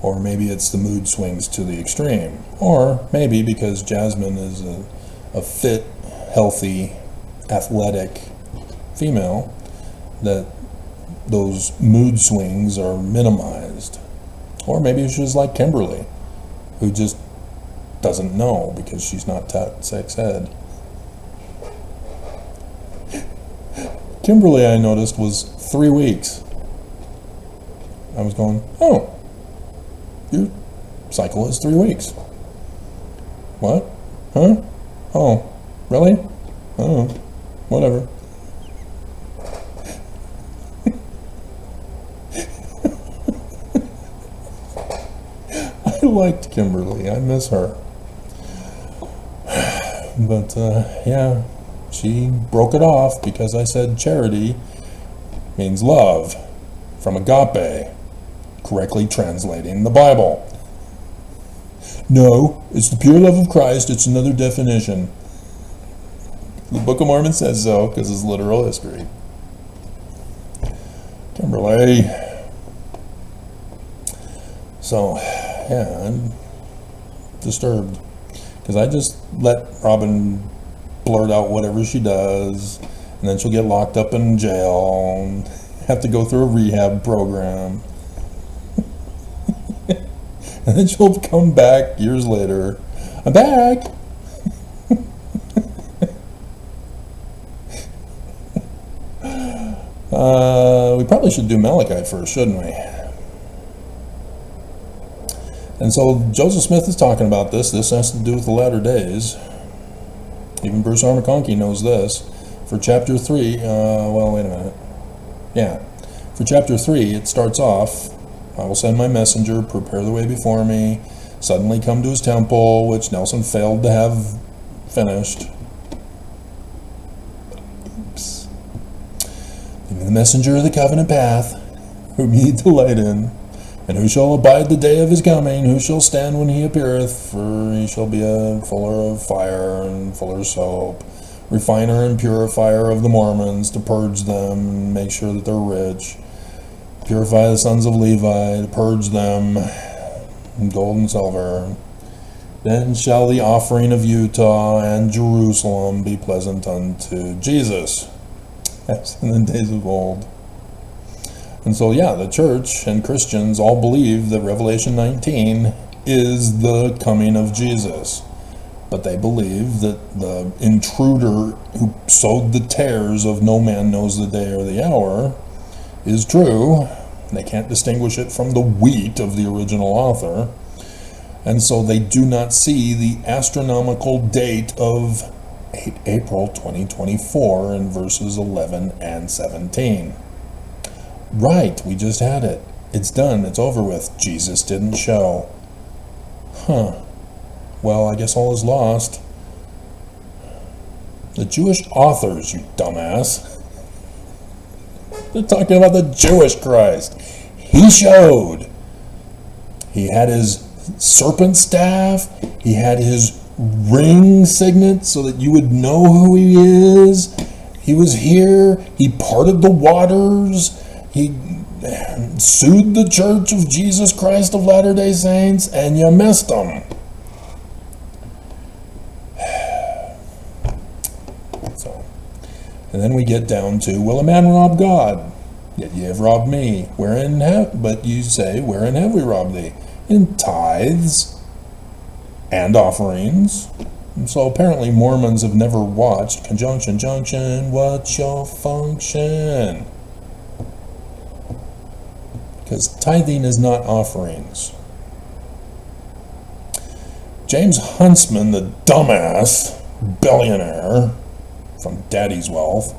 Or maybe it's the mood swings to the extreme. Or maybe because Jasmine is a fit, healthy, athletic female, that those mood swings are minimized. Or maybe she's like Kimberly, who just doesn't know because she's not taught sex ed. Kimberly, I noticed, was 3 weeks. I was going, oh, your cycle is 3 weeks. What? Huh? Oh, really? Oh, whatever. I liked Kimberly. I miss her. But, yeah, she broke it off because I said charity means love from agape, correctly translating the Bible. No, it's the pure love of Christ. It's another definition. The Book of Mormon says so because it's literal history. Kimberly. So, yeah, I'm disturbed because I just let Robin blurt out whatever she does, and then she'll get locked up in jail and have to go through a rehab program. And then she'll come back years later. I'm back. We probably should do Malachi first, shouldn't we? And so Joseph Smith is talking about this. This has to do with the latter days. Even Bruce R. McConkie knows this. For chapter 3, well, wait a minute. Yeah. For chapter 3, it starts off, I will send my messenger, prepare the way before me, suddenly come to his temple, which Nelson failed to have finished. Oops. Even the messenger of the covenant path, whom ye delight in, and who shall abide the day of his coming, who shall stand when he appeareth, for he shall be a fuller of fire and fuller soap, refiner and purifier of the Mormons, to purge them and make sure that they're rich, purify the sons of Levi, to purge them in gold and silver. Then shall the offering of Utah and Jerusalem be pleasant unto Jesus, as in the days of old. And so, yeah, the church and Christians all believe that Revelation 19 is the coming of Jesus. But they believe that the intruder who sowed the tares of no man knows the day or the hour is true. They can't distinguish it from the wheat of the original author. And so they do not see the astronomical date of April 2024 in verses 11 and 17. Right, we just had it. It's done, it's over with. Jesus didn't show. Huh. Well, I guess all is lost. The Jewish authors, you dumbass. They're talking about the Jewish Christ. He showed. He had his serpent staff. He had his ring signet so that you would know who he is. He was here. He parted the waters. He sued the Church of Jesus Christ of Latter-day Saints, and you missed him. So, and then we get down to, will a man rob God? Yet ye have robbed me. But you say, wherein have we robbed thee? In tithes and offerings. And so apparently Mormons have never watched Conjunction Junction, what's your function? Because tithing is not offerings. James Huntsman, the dumbass billionaire from Daddy's Wealth,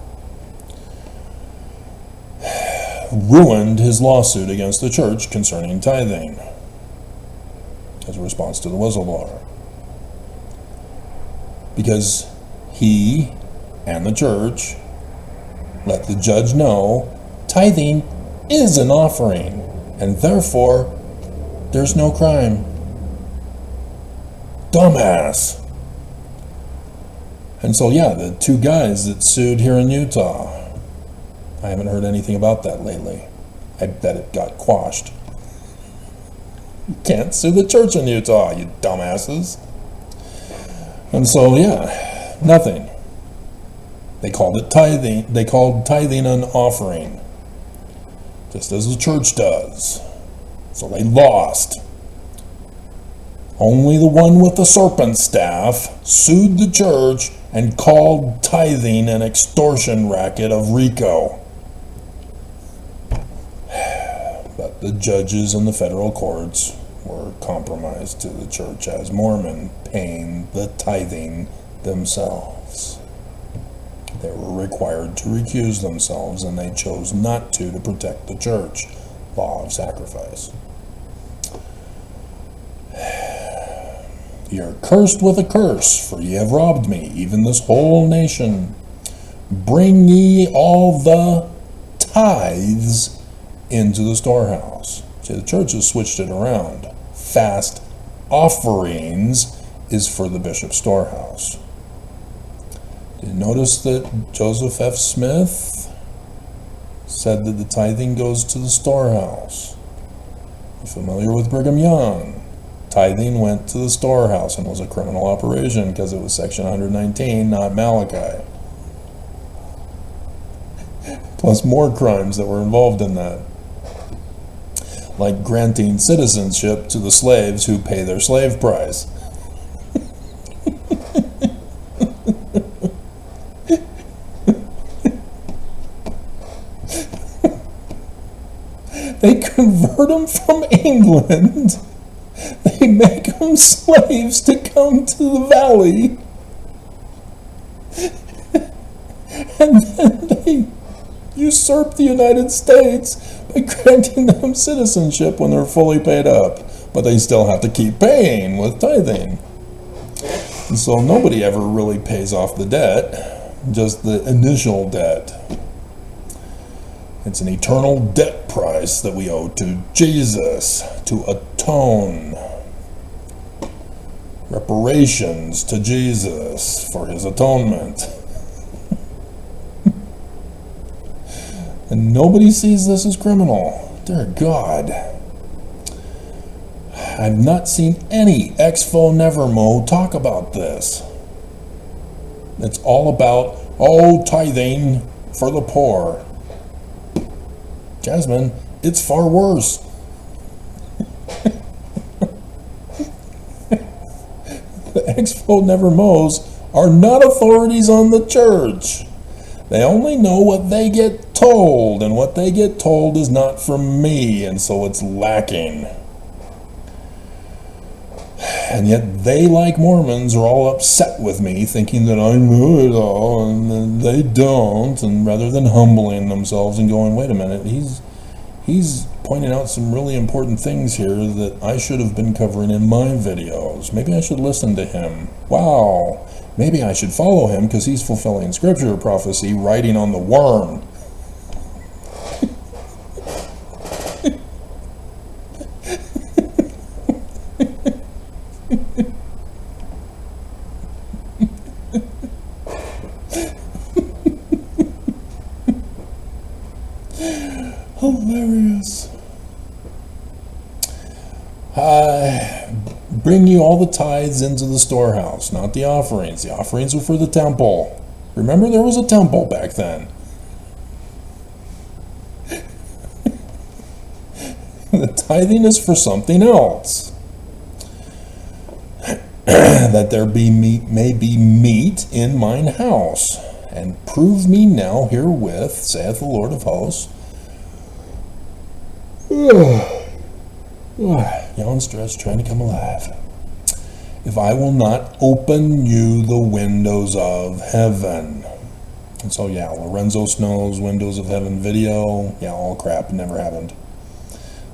ruined his lawsuit against the church concerning tithing as a response to the whistleblower. Because he and the church let the judge know tithing is an offering, and therefore there's no crime. Dumbass. And so yeah, the two guys that sued here in Utah, I haven't heard anything about that lately. I bet it got quashed. You can't sue the church in Utah, you dumbasses. And so yeah, nothing. They called it tithing. They called tithing an offering, just as the church does. So they lost. Only the one with the serpent staff sued the church and called tithing an extortion racket of RICO. But the judges in the federal courts were compromised to the church as Mormon, paying the tithing themselves. They were required to recuse themselves, and they chose not to protect the church. Law of sacrifice. Ye are cursed with a curse, for ye have robbed me, even this whole nation. Bring ye all the tithes into the storehouse. See, the church has switched it around. Fast offerings is for the bishop's storehouse. Did you notice that Joseph F. Smith said that the tithing goes to the storehouse? You're familiar with Brigham Young? Tithing went to the storehouse and was a criminal operation because it was Section 119, not Malachi. Plus more crimes that were involved in that, like granting citizenship to the slaves who pay their slave price. They convert them from England. They make them slaves to come to the valley. And then they usurp the United States by granting them citizenship when they're fully paid up. But they still have to keep paying with tithing. And so nobody ever really pays off the debt, just the initial debt. It's an eternal debt price that we owe to Jesus to atone. Reparations to Jesus for his atonement. And nobody sees this as criminal. Dear God. I've not seen any Expo Nevermo talk about this. It's all about, tithing for the poor. Jasmine, it's far worse. The Expo Nevermos are not authorities on the church. They only know what they get told, and what they get told is not from me, and so it's lacking. And yet they, like Mormons, are all upset with me, thinking that I know it all, and they don't, and rather than humbling themselves and going, wait a minute, he's pointing out some really important things here that I should have been covering in my videos. Maybe I should listen to him. Wow, maybe I should follow him because he's fulfilling scripture prophecy, riding on the worm. Hilarious. Bring you all the tithes into the storehouse, not the offerings. The offerings are for the temple. Remember, there was a temple back then. The tithing is for something else. That there may be meat in mine house. And prove me now herewith, saith the Lord of hosts. Yawn stretch, trying to come alive. If I will not open you the windows of heaven. And so, yeah, Lorenzo Snow's Windows of Heaven video, yeah, all crap, never happened.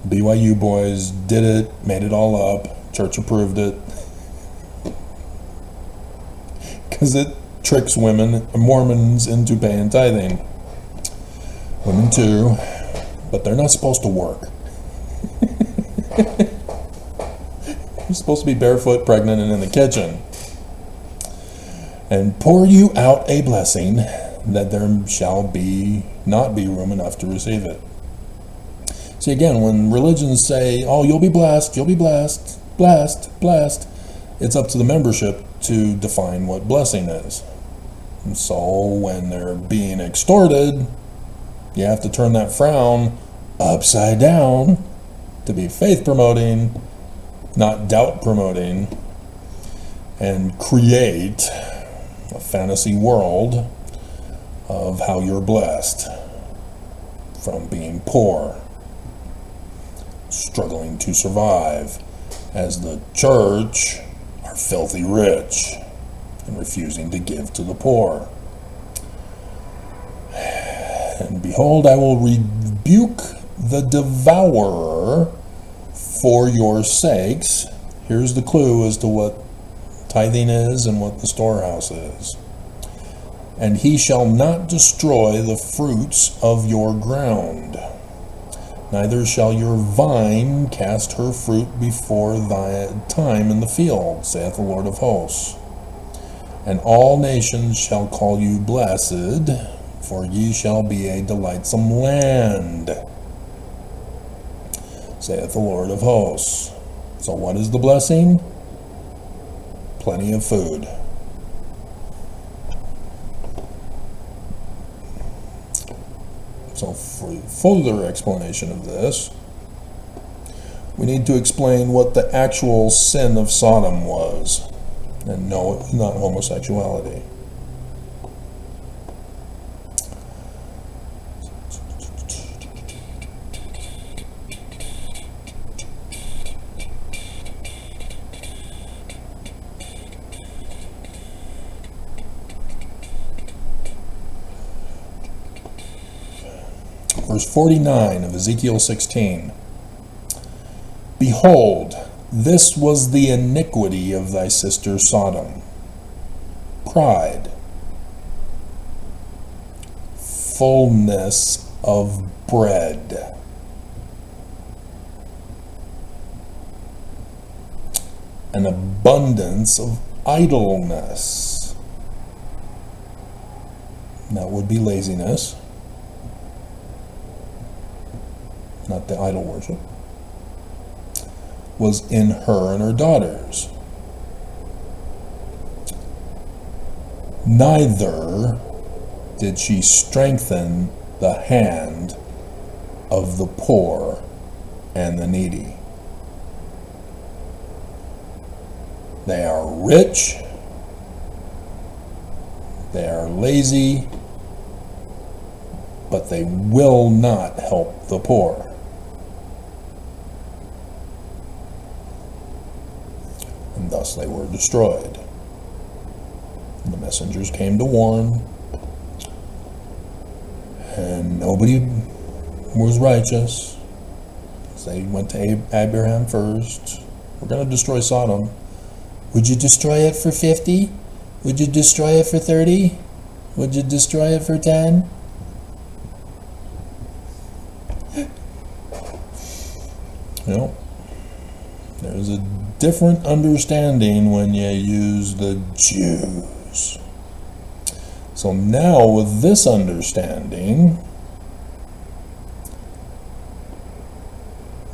BYU boys did it, made it all up, church approved it. Because it tricks women, Mormons, into paying tithing. Women too, but they're not supposed to work. You're supposed to be barefoot, pregnant, and in the kitchen. And pour you out a blessing that there shall not be room enough to receive it. See, again, when religions say, oh, you'll be blessed, blessed, it's up to the membership to define what blessing is. And so when they're being extorted, you have to turn that frown upside down to be faith promoting, not doubt promoting, and create a fantasy world of how you're blessed from being poor, struggling to survive, as the church are filthy rich and refusing to give to the poor. And behold, I will rebuke the devourer for your sakes. Here's the clue as to what tithing is and what the storehouse is. And he shall not destroy the fruits of your ground, neither shall your vine cast her fruit before thy time in the field, saith the Lord of hosts. And all nations shall call you blessed, for ye shall be a delightsome land, saith the Lord of hosts. So what is the blessing? Plenty of food. So for further explanation of this, we need to explain what the actual sin of Sodom was. And no, it was not homosexuality. Verse 49 of Ezekiel 16. Behold, this was the iniquity of thy sister Sodom. Pride, fullness of bread, an abundance of idleness. That would be laziness. Not the idol worship, was in her and her daughters. Neither did she strengthen the hand of the poor and the needy. They are rich, they are lazy, but they will not help the poor. And thus they were destroyed. And the messengers came to warn, and nobody was righteous. They went to Abraham first. We're going to destroy Sodom. Would you destroy it for 50? Would you destroy it for 30? Would you destroy it for 10? You know, There's a different understanding when you use the Jews. So now with this understanding,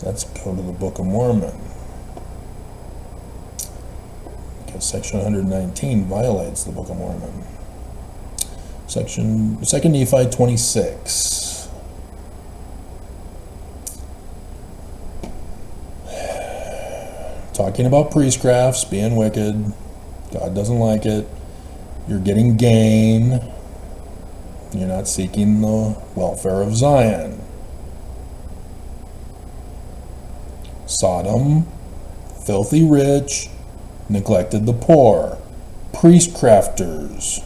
let's go to the Book of Mormon. Because section 119 violates the Book of Mormon. Section 2 Nephi 26. Talking about priestcrafts being wicked. God doesn't like it. You're getting gain. You're not seeking the welfare of Zion. Sodom, filthy rich, neglected the poor. Priestcrafters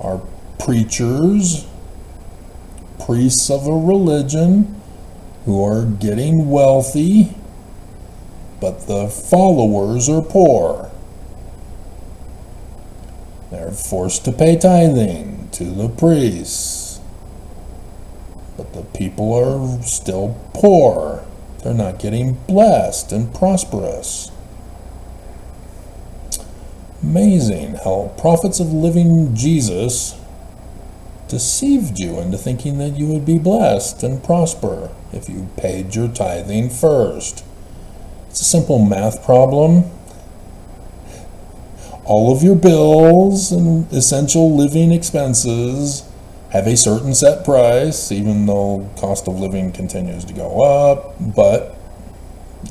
are preachers, priests of a religion who are getting wealthy, but the followers are poor. They're forced to pay tithing to the priests, but the people are still poor. They're not getting blessed and prosperous. Amazing how prophets of living Jesus deceived you into thinking that you would be blessed and prosper if you paid your tithing first. It's a simple math problem. All of your bills and essential living expenses have a certain set price, even though cost of living continues to go up, but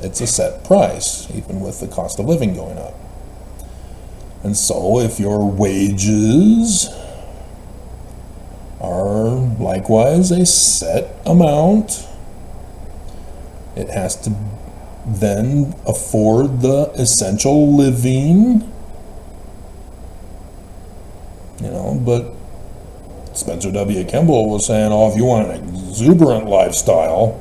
it's a set price, even with the cost of living going up. And so if your wages are likewise a set amount, it has to then afford the essential living, but Spencer W. Kimball was saying, if you want an exuberant lifestyle,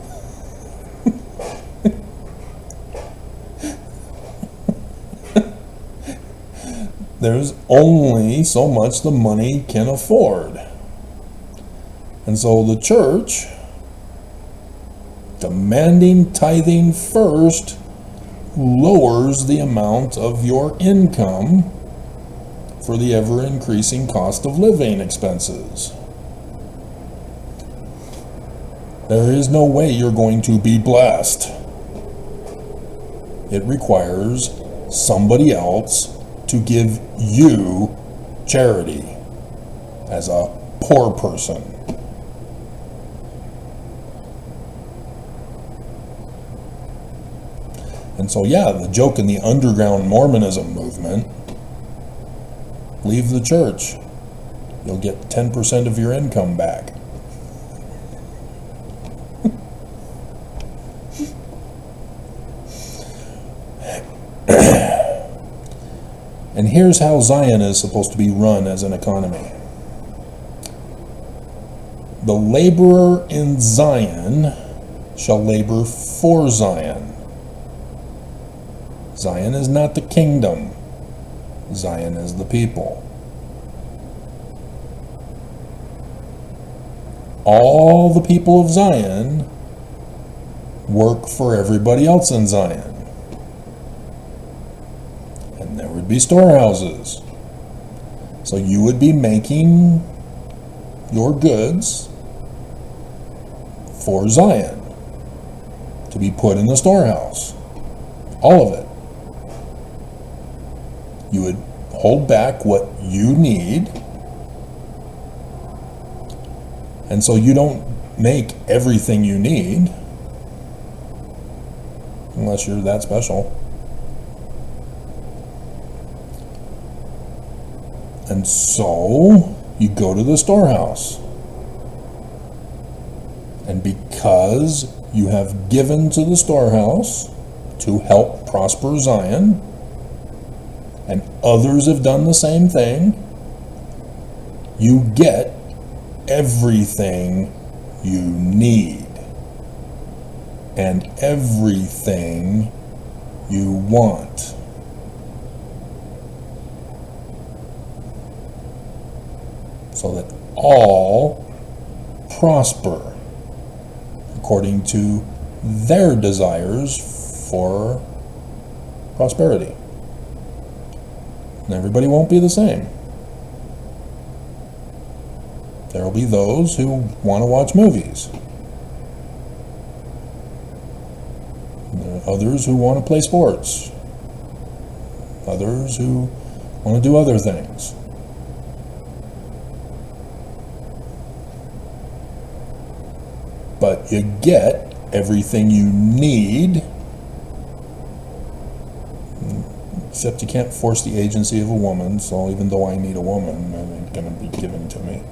there's only so much the money can afford. And so the church, demanding tithing first, lowers the amount of your income for the ever-increasing cost of living expenses. There is no way you're going to be blessed. It requires somebody else to give you charity as a poor person. And so, the joke in the underground Mormonism movement, leave the church. You'll get 10% of your income back. And here's how Zion is supposed to be run as an economy. The laborer in Zion shall labor for Zion. Zion is not the kingdom. Zion is the people. All the people of Zion work for everybody else in Zion. And there would be storehouses. So you would be making your goods for Zion to be put in the storehouse. All of it. You would hold back what you need, and so you don't make everything you need unless you're that special. And so you go to the storehouse, and because you have given to the storehouse to help prosper Zion, and others have done the same thing, you get everything you need and everything you want. So that all prosper according to their desires for prosperity. And everybody won't be the same. There will be those who want to watch movies. There are others who want to play sports. Others who want to do other things. But you get everything you need, except you can't force the agency of a woman, so even though I need a woman, it ain't going to be given to me.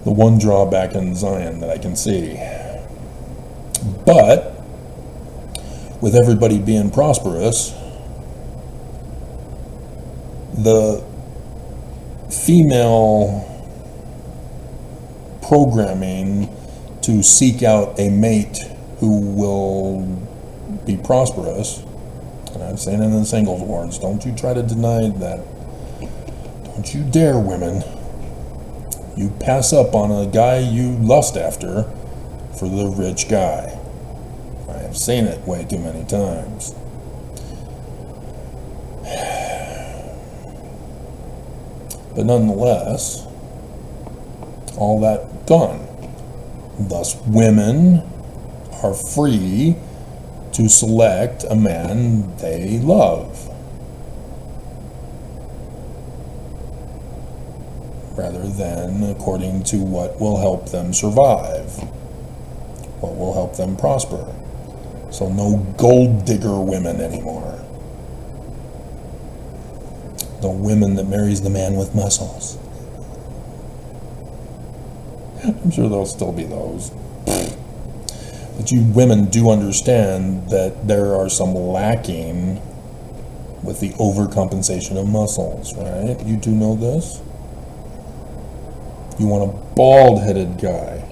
The one drawback in Zion that I can see. But with everybody being prosperous, the female programming to seek out a mate who will be prosperous, and I'm saying it in the singles words, don't you try to deny that. Don't you dare, women. You pass up on a guy you lust after for the rich guy. I have seen it way too many times. But nonetheless, all that gone. Thus, women are free to select a man they love, rather than according to what will help them survive, what will help them prosper. So no gold digger women anymore. The women that marries the man with muscles. I'm sure there'll still be those. But you women do understand that there are some lacking with the overcompensation of muscles, right? You do know this? You want a bald-headed guy.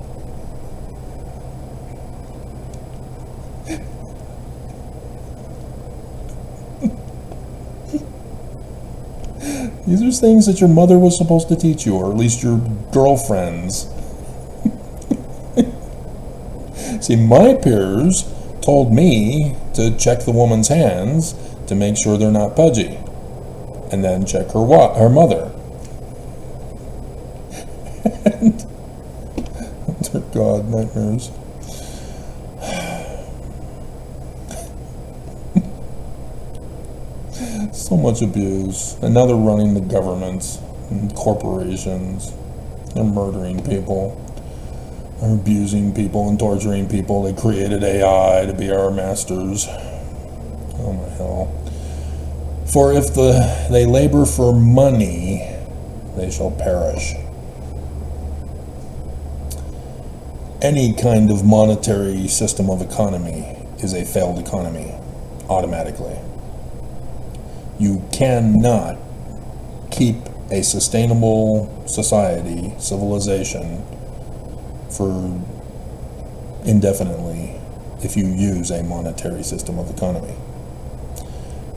These are things that your mother was supposed to teach you, or at least your girlfriends. See, my peers told me to check the woman's hands to make sure they're not pudgy, and then check her mother. And, dear God, nightmares. So much abuse, and now they're running the governments and corporations. They're murdering people. They're abusing people and torturing people. They created AI to be our masters. Oh my hell. For if they labor for money, they shall perish. Any kind of monetary system of economy is a failed economy, automatically. You cannot keep a sustainable society, civilization, for indefinitely if you use a monetary system of economy.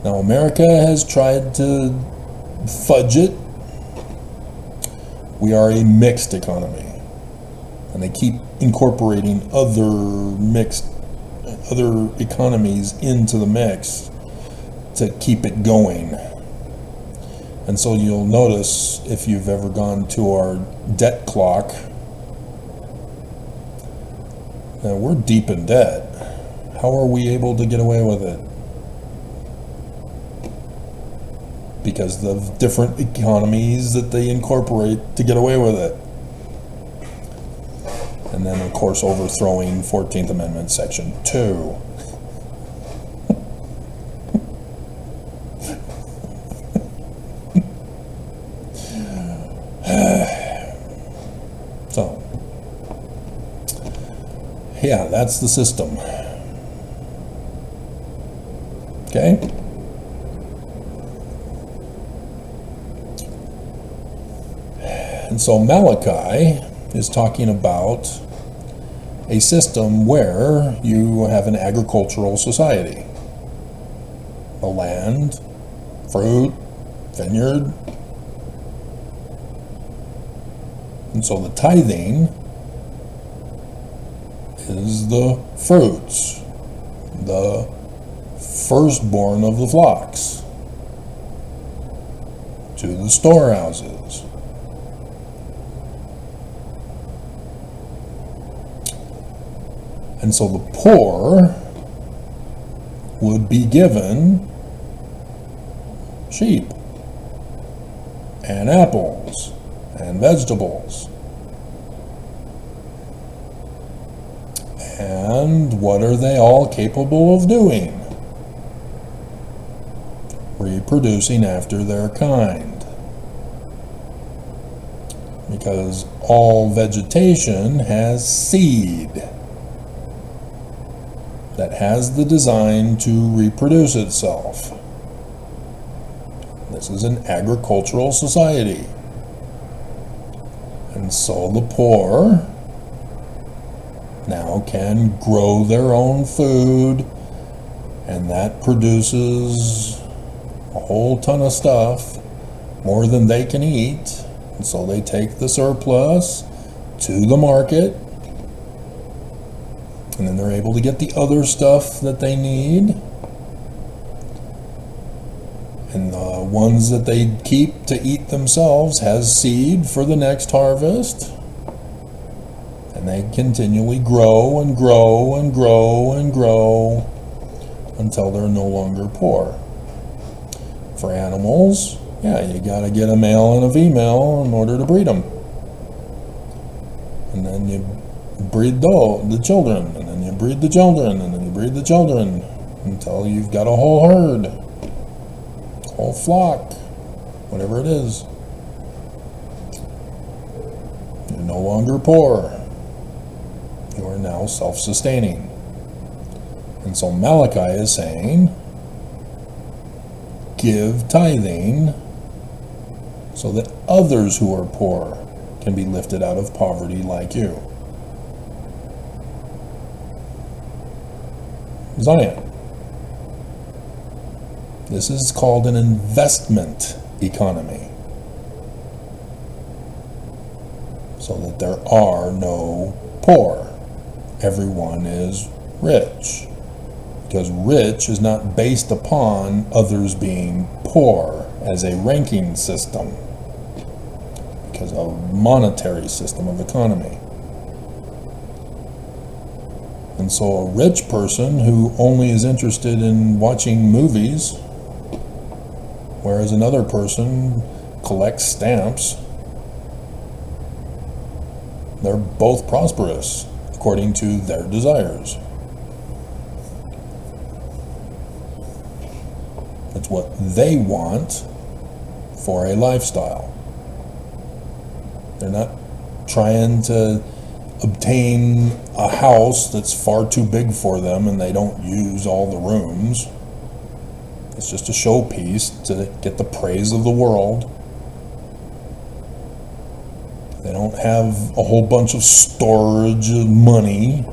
Now, America has tried to fudge it. We are a mixed economy, and they keep incorporating other economies into the mix to keep it going. And so you'll notice, if you've ever gone to our debt clock, that we're deep in debt. How are we able to get away with it? Because of different economies that they incorporate to get away with it. And then, of course, overthrowing 14th Amendment, Section 2. So, yeah, that's the system. Okay? And so Malachi is talking about a system where you have an agricultural society. A land, fruit, vineyard. And so the tithing is the fruits, the firstborn of the flocks, to the storehouses. And so the poor would be given sheep and apples and vegetables. And what are they all capable of doing? Reproducing after their kind. Because all vegetation has seed that has the design to reproduce itself. This is an agricultural society. And so the poor now can grow their own food, and that produces a whole ton of stuff, more than they can eat. And so they take the surplus to the market, and then they're able to get the other stuff that they need. And the ones that they keep to eat themselves has seed for the next harvest. And they continually grow and grow and grow and grow until they're no longer poor. For animals, yeah, you gotta get a male and a female in order to breed them. And then you breed the children, and then you breed the children, and then you breed the children, until you've got a whole herd, a whole flock, whatever it is. You're no longer poor. You are now self-sustaining. And so Malachi is saying, give tithing so that others who are poor can be lifted out of poverty like you. Zion. This is called an investment economy. So that there are no poor. Everyone is rich. Because rich is not based upon others being poor as a ranking system. Because of a monetary system of economy. And so a rich person who only is interested in watching movies, whereas another person collects stamps, they're both prosperous according to their desires. It's what they want for a lifestyle. They're not trying to obtain a house that's far too big for them and they don't use all the rooms. It's just a showpiece to get the praise of the world. They don't have a whole bunch of storage of money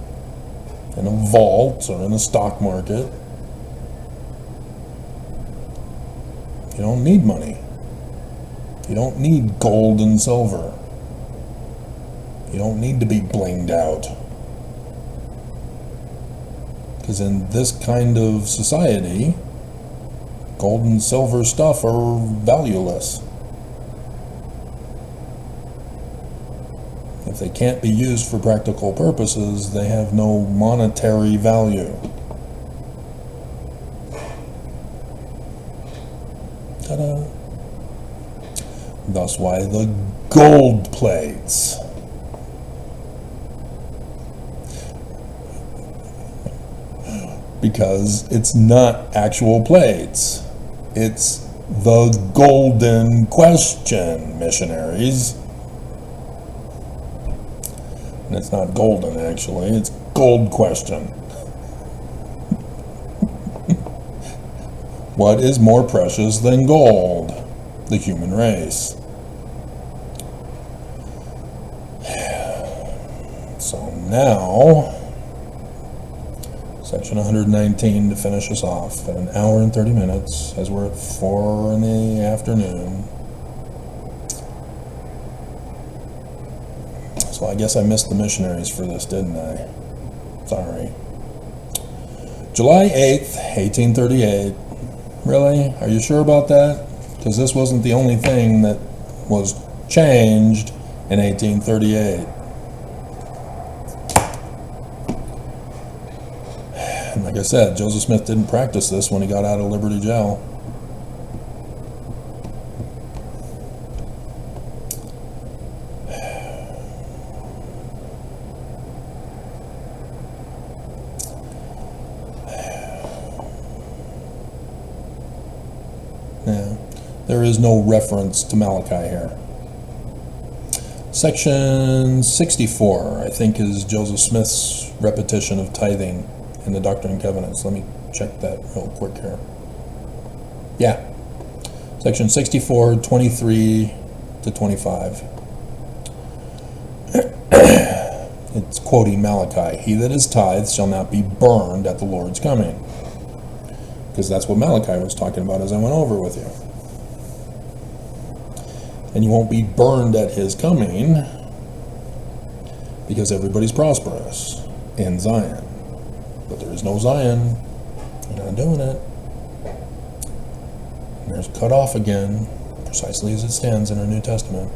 in a vault or in a stock market. You don't need money. You don't need gold and silver. You don't need to be blinged out. Because in this kind of society, gold and silver stuff are valueless. If they can't be used for practical purposes, they have no monetary value. Ta-da! That's why the gold plates. Because it's not actual plates. It's the golden question, missionaries. And it's not golden, actually. It's gold question. What is more precious than gold? The human race. So now, section 119 to finish us off at 1 hour and 30 minutes as we're at 4 in the afternoon. So I guess I missed the missionaries for this, didn't I? Sorry. July 8th, 1838. Really? Are you sure about that? Because this wasn't the only thing that was changed in 1838. And like I said, Joseph Smith didn't practice this when he got out of Liberty Jail. Yeah, there is no reference to Malachi here. Section 64, I think, is Joseph Smith's repetition of tithing in the Doctrine and Covenants. Let me check that real quick here. Yeah. Section 64, 23 to 25. It's quoting Malachi. He that is tithed shall not be burned at the Lord's coming. Because that's what Malachi was talking about as I went over with you. And you won't be burned at his coming because everybody's prosperous in Zion. But there is no Zion. You're not doing it. And there's cut off again, precisely as it stands in our New Testament.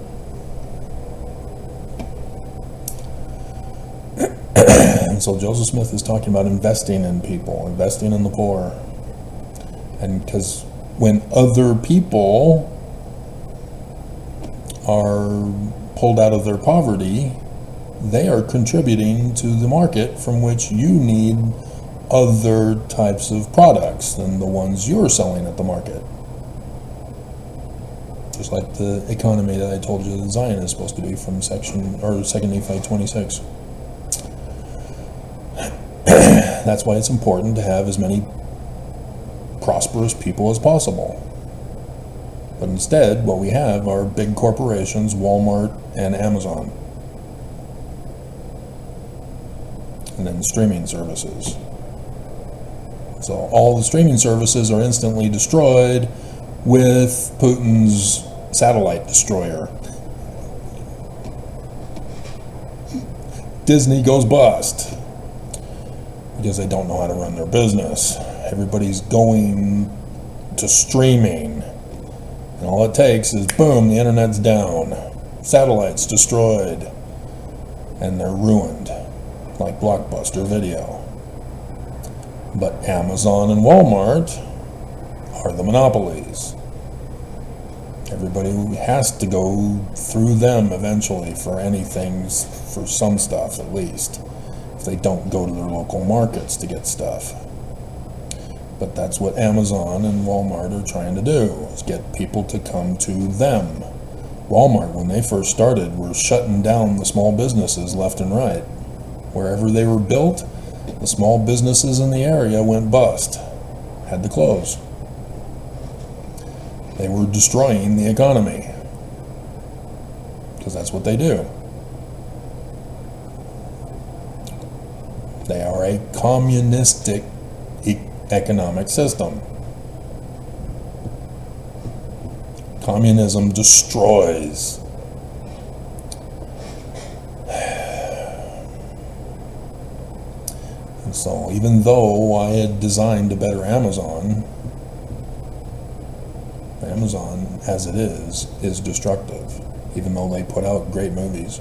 And so Joseph Smith is talking about investing in people, investing in the poor. And because when other people are pulled out of their poverty, they are contributing to the market from which you need other types of products than the ones you're selling at the market. Just like the economy that I told you that Zion is supposed to be from 2 Nephi 26. That's why it's important to have as many prosperous people as possible. But instead, what we have are big corporations, Walmart and Amazon. And then streaming services. So all the streaming services are instantly destroyed with Putin's satellite destroyer. Disney goes bust because they don't know how to run their business. Everybody's going to streaming. And all it takes is, boom, the internet's down. Satellites destroyed. And they're ruined. Like Blockbuster Video. But Amazon and Walmart are the monopolies. Everybody has to go through them eventually for anything, for some stuff at least. If they don't go to their local markets to get stuff. But that's what Amazon and Walmart are trying to do, is get people to come to them. Walmart, when they first started, were shutting down the small businesses left and right. Wherever they were built, the small businesses in the area went bust, had to close. They were destroying the economy, because that's what they do. They are a communistic economic system. Communism destroys. And so even though I had designed a better Amazon as it is destructive, even though they put out great movies.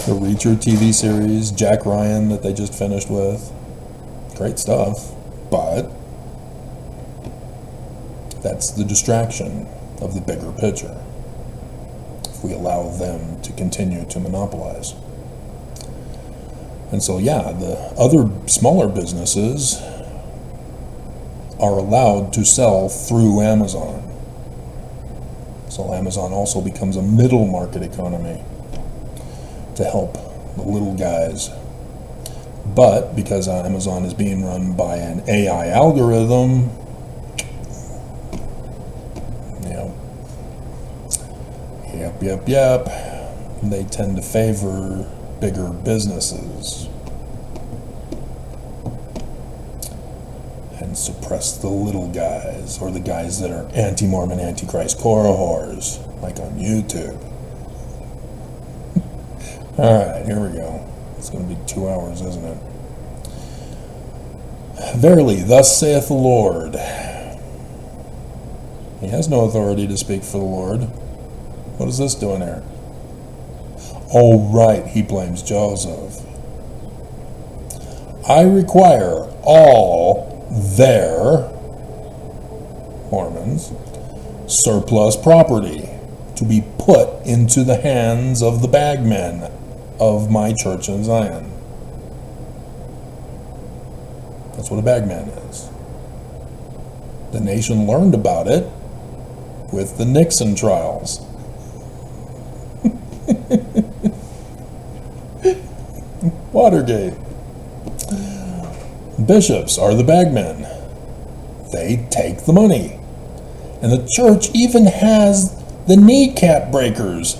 The Reacher TV series, Jack Ryan that they just finished with. Great stuff, but that's the distraction of the bigger picture if we allow them to continue to monopolize. And so yeah, the other smaller businesses are allowed to sell through Amazon. So Amazon also becomes a middle market economy to help the little guys. But because Amazon is being run by an AI algorithm, yep, they tend to favor bigger businesses and suppress the little guys, or the guys that are anti-Mormon, anti-Christ, Korah whores, like on YouTube. Alright, here we go. It's going to be 2 hours, isn't it? Verily, thus saith the Lord. He has no authority to speak for the Lord. What is this doing here? Oh, right, he blames Joseph. I require all their, Mormons, surplus property to be put into the hands of the bagmen of my church in Zion. That's what a bagman is. The nation learned about it with the Nixon trials. Watergate. Bishops are the bagmen. They take the money. And the church even has the kneecap breakers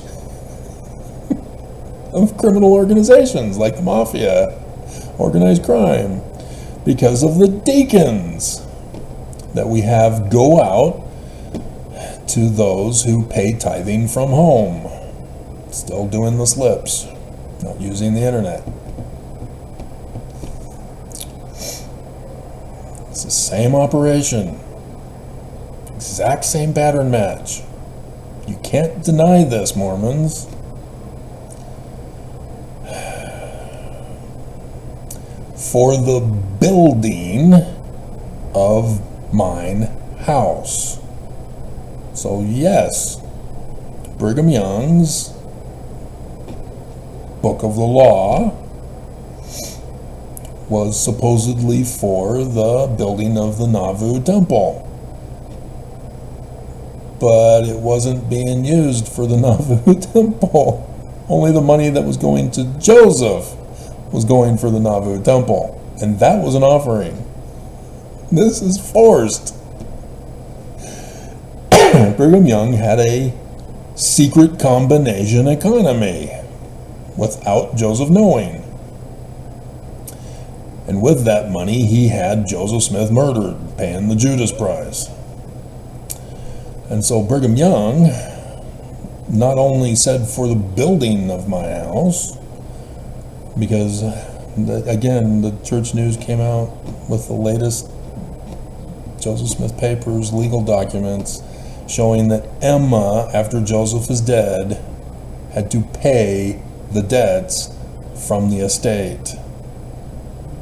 of criminal organizations like the mafia, organized crime, because of the deacons that we have go out to those who pay tithing from home. Still doing the slips, not using the internet. It's the same operation. Exact same pattern match. You can't deny this, Mormons. For the building of mine house. So yes, Brigham Young's Book of the Law was supposedly for the building of the Nauvoo Temple. But it wasn't being used for the Nauvoo Temple. Only the money that was going to Joseph was going for the Nauvoo Temple. And that was an offering. This is forced. Brigham Young had a secret combination economy without Joseph knowing. And with that money, he had Joseph Smith murdered, paying the Judas price. And so Brigham Young not only said for the building of my house, because again, the Church News came out with the latest Joseph Smith papers, legal documents, showing that Emma, after Joseph is dead, had to pay the debts from the estate,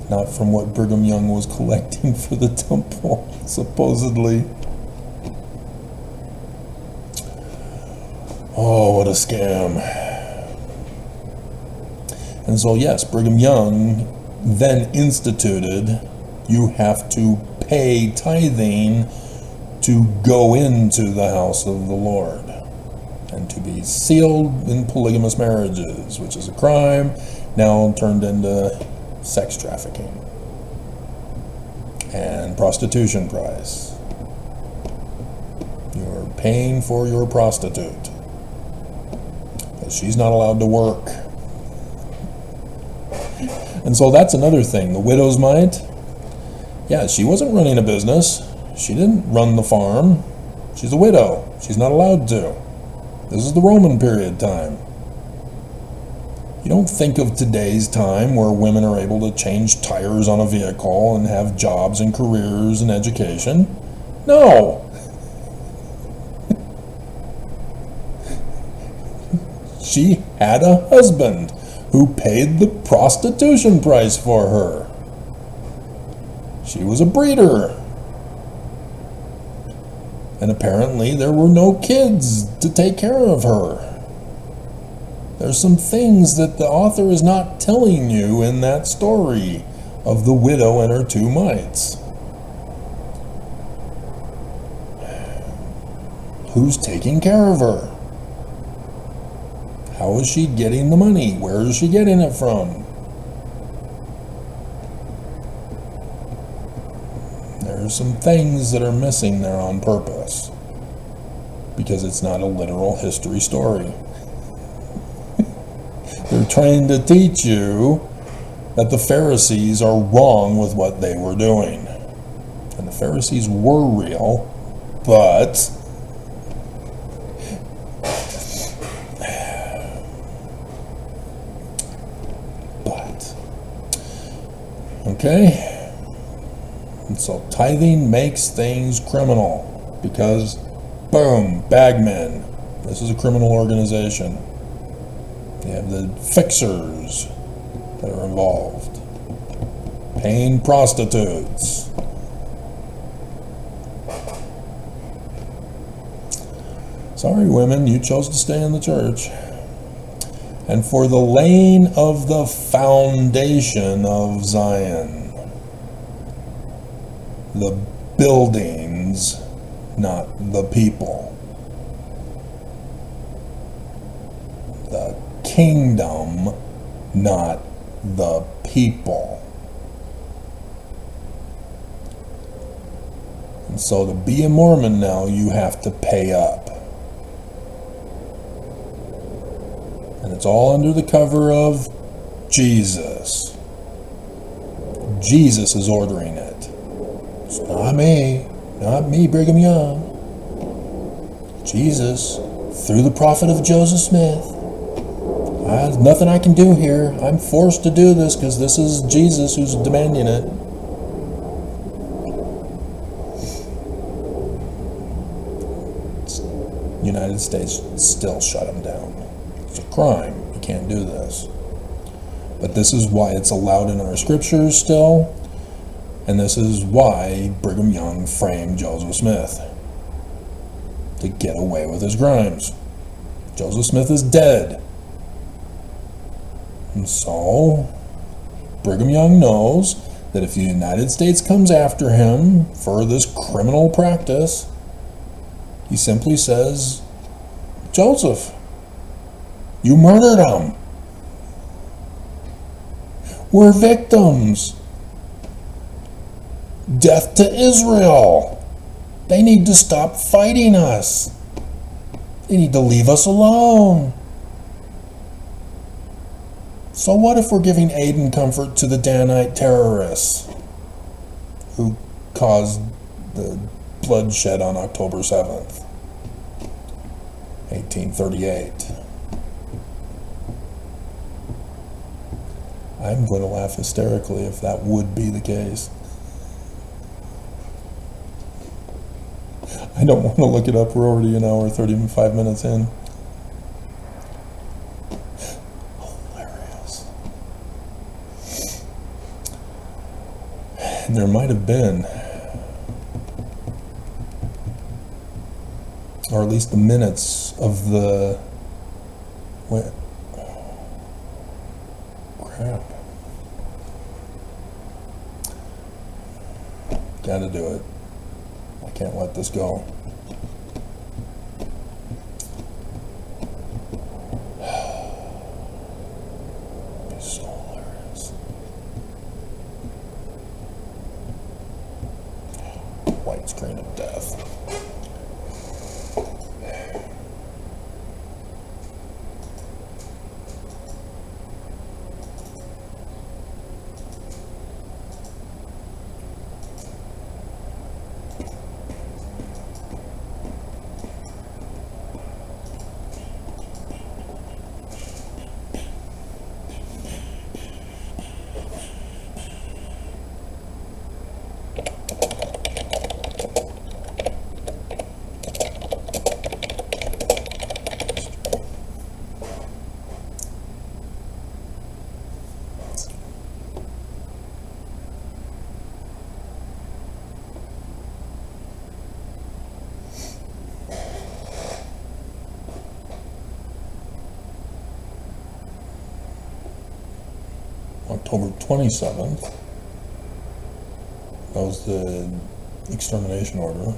not from what Brigham Young was collecting for the temple, supposedly. Oh, what a scam. And so yes, Brigham Young then instituted, you have to pay tithing to go into the house of the Lord and to be sealed in polygamous marriages, which is a crime now turned into sex trafficking and prostitution price. You're paying for your prostitute because she's not allowed to work. And so that's another thing. The widow's mite, yeah, she wasn't running a business. She didn't run the farm. She's a widow. She's not allowed to. This is the Roman period time. You don't think of today's time where women are able to change tires on a vehicle and have jobs and careers and education. No. She had a husband who paid the prostitution price for her. She was a breeder. And apparently there were no kids to take care of her. There's some things that the author is not telling you in that story of the widow and her two mites. Who's taking care of her? How is she getting the money? Where is she getting it from? There's some things that are missing there on purpose, because it's not a literal history story. They're trying to teach you that the Pharisees are wrong with what they were doing. And the Pharisees were real, but Okay? And so tithing makes things criminal because, boom, bagmen. This is a criminal organization. You have the fixers that are involved. Paying prostitutes. Sorry, women, you chose to stay in the church. And for the laying of the foundation of Zion. The buildings, not the people. The kingdom, not the people. And so to be a Mormon now, you have to pay up. And it's all under the cover of Jesus. Jesus is ordering it. It's not me, Brigham Young. Jesus, through the prophet of Joseph Smith. There's nothing I can do here. I'm forced to do this because this is Jesus who's demanding it. United States still shut him down. It's a crime. You can't do this. But this is why it's allowed in our scriptures still. And this is why Brigham Young framed Joseph Smith. To get away with his crimes. Joseph Smith is dead. And so, Brigham Young knows that if the United States comes after him for this criminal practice, he simply says, Joseph, you murdered him. We're victims. Death to Israel. They need to stop fighting us. They need to leave us alone. So what if we're giving aid and comfort to the Danite terrorists who caused the bloodshed on October 7th, 1838? I'm going to laugh hysterically if that would be the case. I don't want to look it up. We're already an hour, 35 minutes in. Hilarious. And there might have been, or at least the minutes of the, what? Crap. Gotta do it. I can't let this go. Be so hilarious. White screen of death. October 27th, that was the extermination order.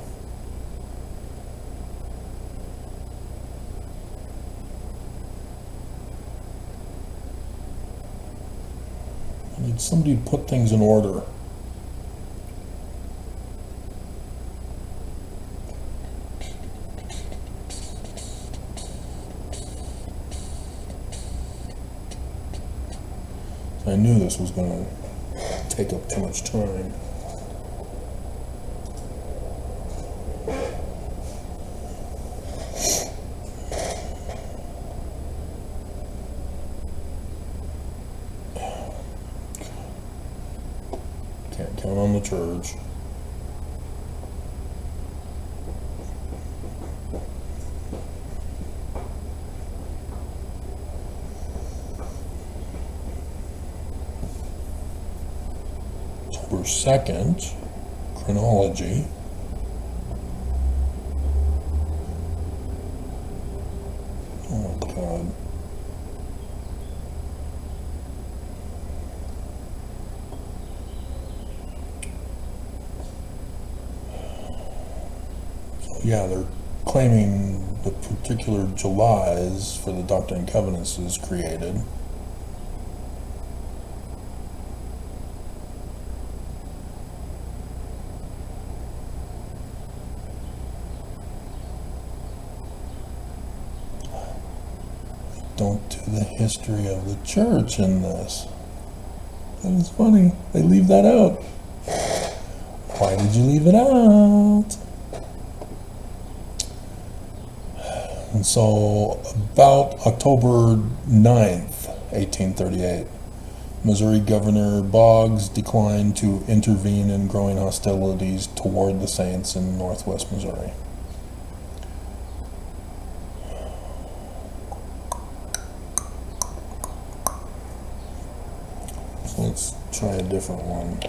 I need somebody to put things in order. I knew this was going to take up too much time. not on the church. October 2nd, chronology. Oh my God. So yeah, they're claiming the particular Julys for the Doctrine and Covenants is created. Don't do the history of the church in this. That is funny. They leave that out. Why did you leave it out? And so, about October 9th, 1838, Missouri Governor Boggs declined to intervene in growing hostilities toward the Saints in northwest Missouri. So let's try a different one.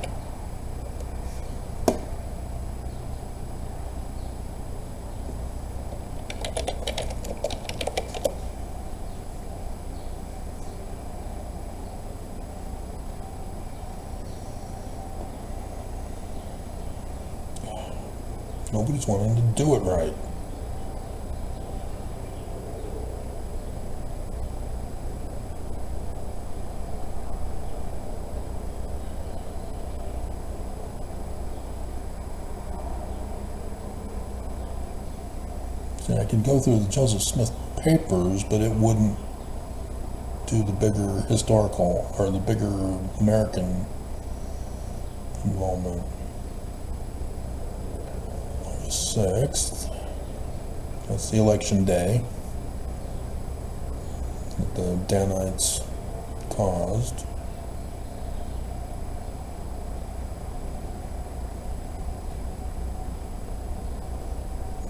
Nobody's wanting to do it right. See, I could go through the Joseph Smith papers, but it wouldn't do the bigger historical or the bigger American involvement. 6th, that's the election day that the Danites caused.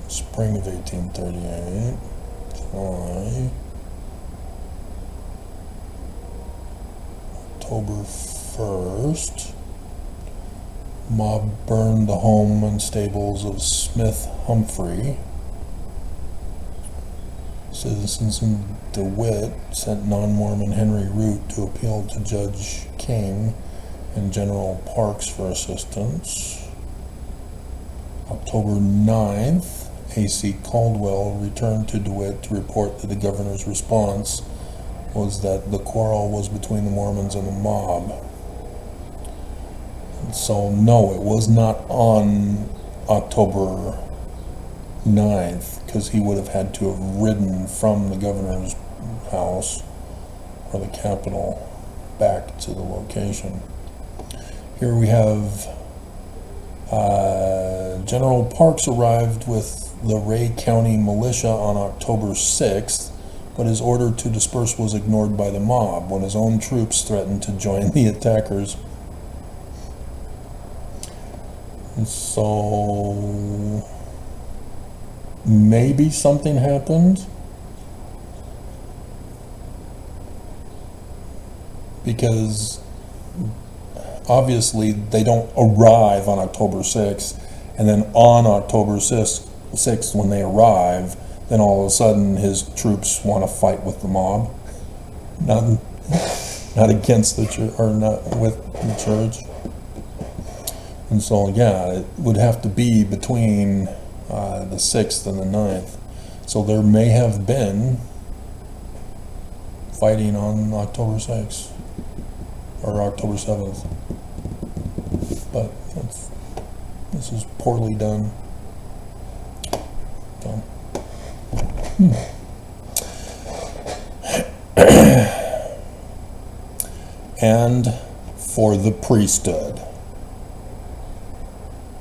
Spring of 1838, July, October 1st. Mob burned the home and stables of Smith Humphrey. Citizens in DeWitt sent non-Mormon Henry Root to appeal to Judge King and General Parks for assistance. October 9th, A.C. Caldwell returned to DeWitt to report that the governor's response was that the quarrel was between the Mormons and the mob. So no, it was not on October 9th, because he would have had to have ridden from the governor's house or the Capitol back to the location. Here we have General Parks arrived with the Ray County militia on October 6th, but his order to disperse was ignored by the mob when his own troops threatened to join the attackers. And so maybe something happened, because obviously they don't arrive on October 6th, and then on October 6th when they arrive, then all of a sudden his troops want to fight with the mob, not against the church, or not with the church. And so, yeah, it would have to be between the 6th and the 9th. So there may have been fighting on October 6th or October 7th. But this is poorly done. And for the priesthood.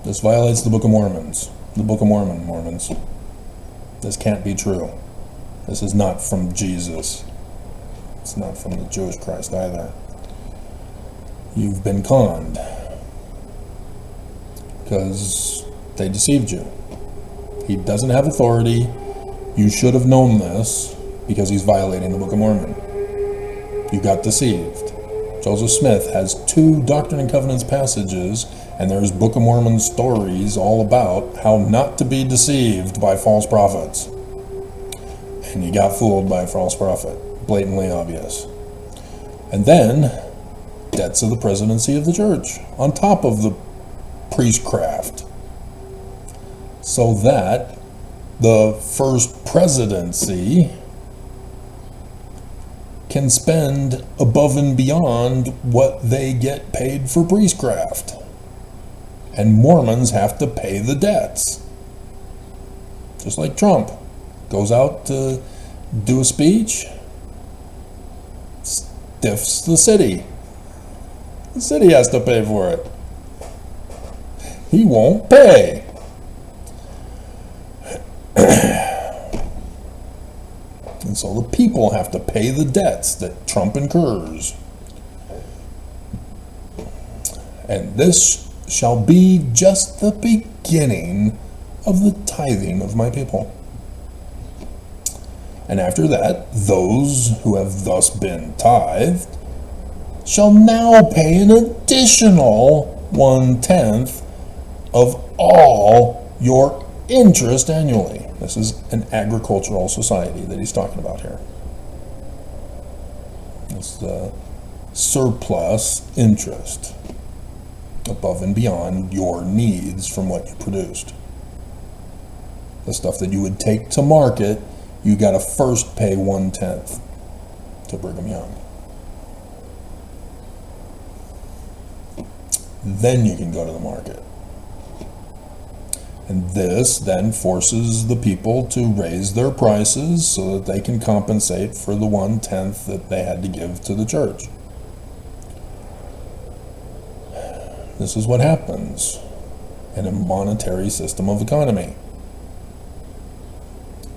This violates the Book of Mormons. The Book of Mormon, Mormons. This can't be true. This is not from Jesus. It's not from the Jewish Christ either. You've been conned. because they deceived you. He doesn't have authority. You should have known this because he's violating the Book of Mormon. You got deceived. Joseph Smith has 2 Doctrine and Covenants passages, and there's Book of Mormon stories all about how not to be deceived by false prophets. And you got fooled by a false prophet. Blatantly obvious. And then, debts of the presidency of the church, on top of the priestcraft. So that the first presidency can spend above and beyond what they get paid for priestcraft. And Mormons have to pay the debts. Just like Trump goes out to do a speech, stiffs the city. The city has to pay for it. He won't pay. And so the people have to pay the debts that Trump incurs. And this shall be just the beginning of the tithing of my people. And after that, those who have thus been tithed shall now pay an additional 1/10 of all your interest annually. This is an agricultural society that he's talking about here. It's the surplus interest above and beyond your needs from what you produced. The stuff that you would take to market, you got to first pay 1/10 to Brigham Young. Then you can go to the market. And this then forces the people to raise their prices so that they can compensate for the 1/10 that they had to give to the church. This is what happens in a monetary system of economy.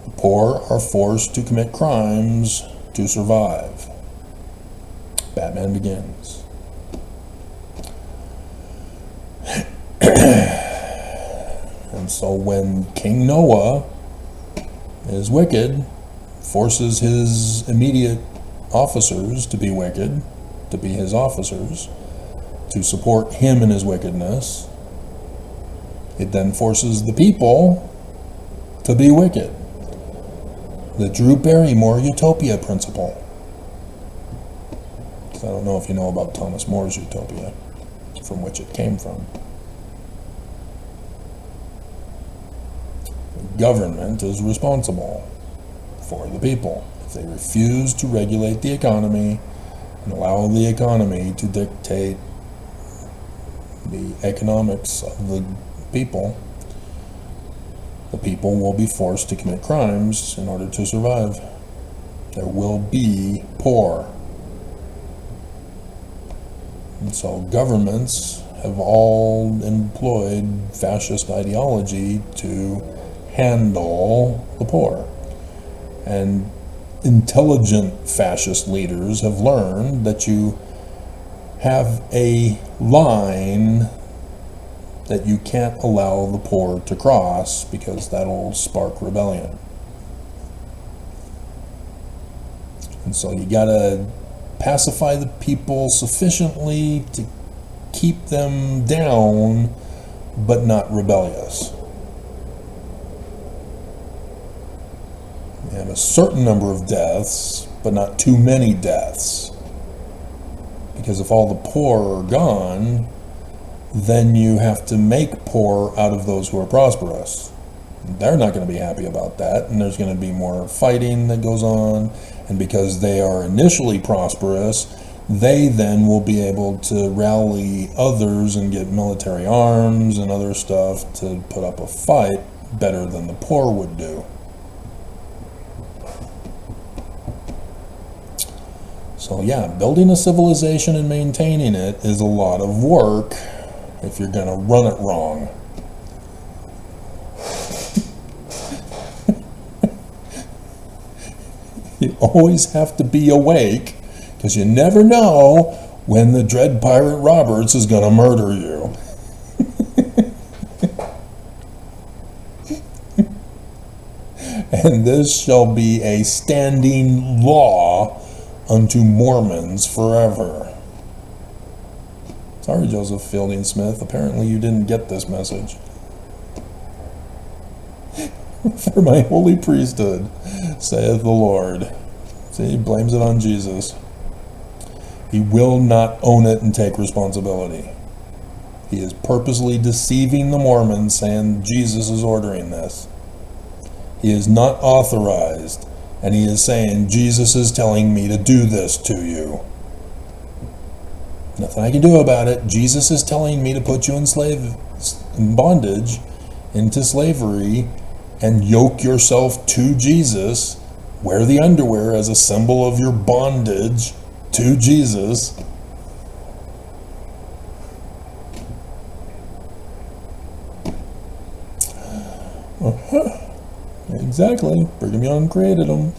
The poor are forced to commit crimes to survive. Batman Begins. And so when King Noah is wicked, forces his immediate officers to be wicked, to be his officers, to support him in his wickedness, it then forces the people to be wicked. The Drew Barrymore utopia principle. I don't know if you know about Thomas More's utopia, from which it came from. Government is responsible for the people. If they refuse to regulate the economy and allow the economy to dictate the economics of the people will be forced to commit crimes in order to survive. There will be poor. And so governments have all employed fascist ideology to handle the poor. And intelligent fascist leaders have learned that you have a line that you can't allow the poor to cross because that'll spark rebellion. And so you gotta pacify the people sufficiently to keep them down, but not rebellious. And a certain number of deaths, but not too many deaths. Because if all the poor are gone, then you have to make poor out of those who are prosperous. They're not going to be happy about that, and there's going to be more fighting that goes on. And because they are initially prosperous, they then will be able to rally others and get military arms and other stuff to put up a fight better than the poor would do. So yeah, building a civilization and maintaining it is a lot of work if you're going to run it wrong. You always have to be awake because you never know when the dread pirate Roberts is going to murder you. And this shall be a standing law unto Mormons forever. Sorry, Joseph Fielding Smith. Apparently you didn't get this message. For my holy priesthood, saith the Lord. See, he blames it on Jesus. He will not own it and take responsibility. He is purposely deceiving the Mormons, saying Jesus is ordering this. He is not authorized, and he is saying Jesus is telling me to do this to you. Nothing I can do about it. Jesus is telling me to put you in bondage, into slavery, and yoke yourself to Jesus. Wear the underwear as a symbol of your bondage to Jesus. Exactly. Brigham Young created them.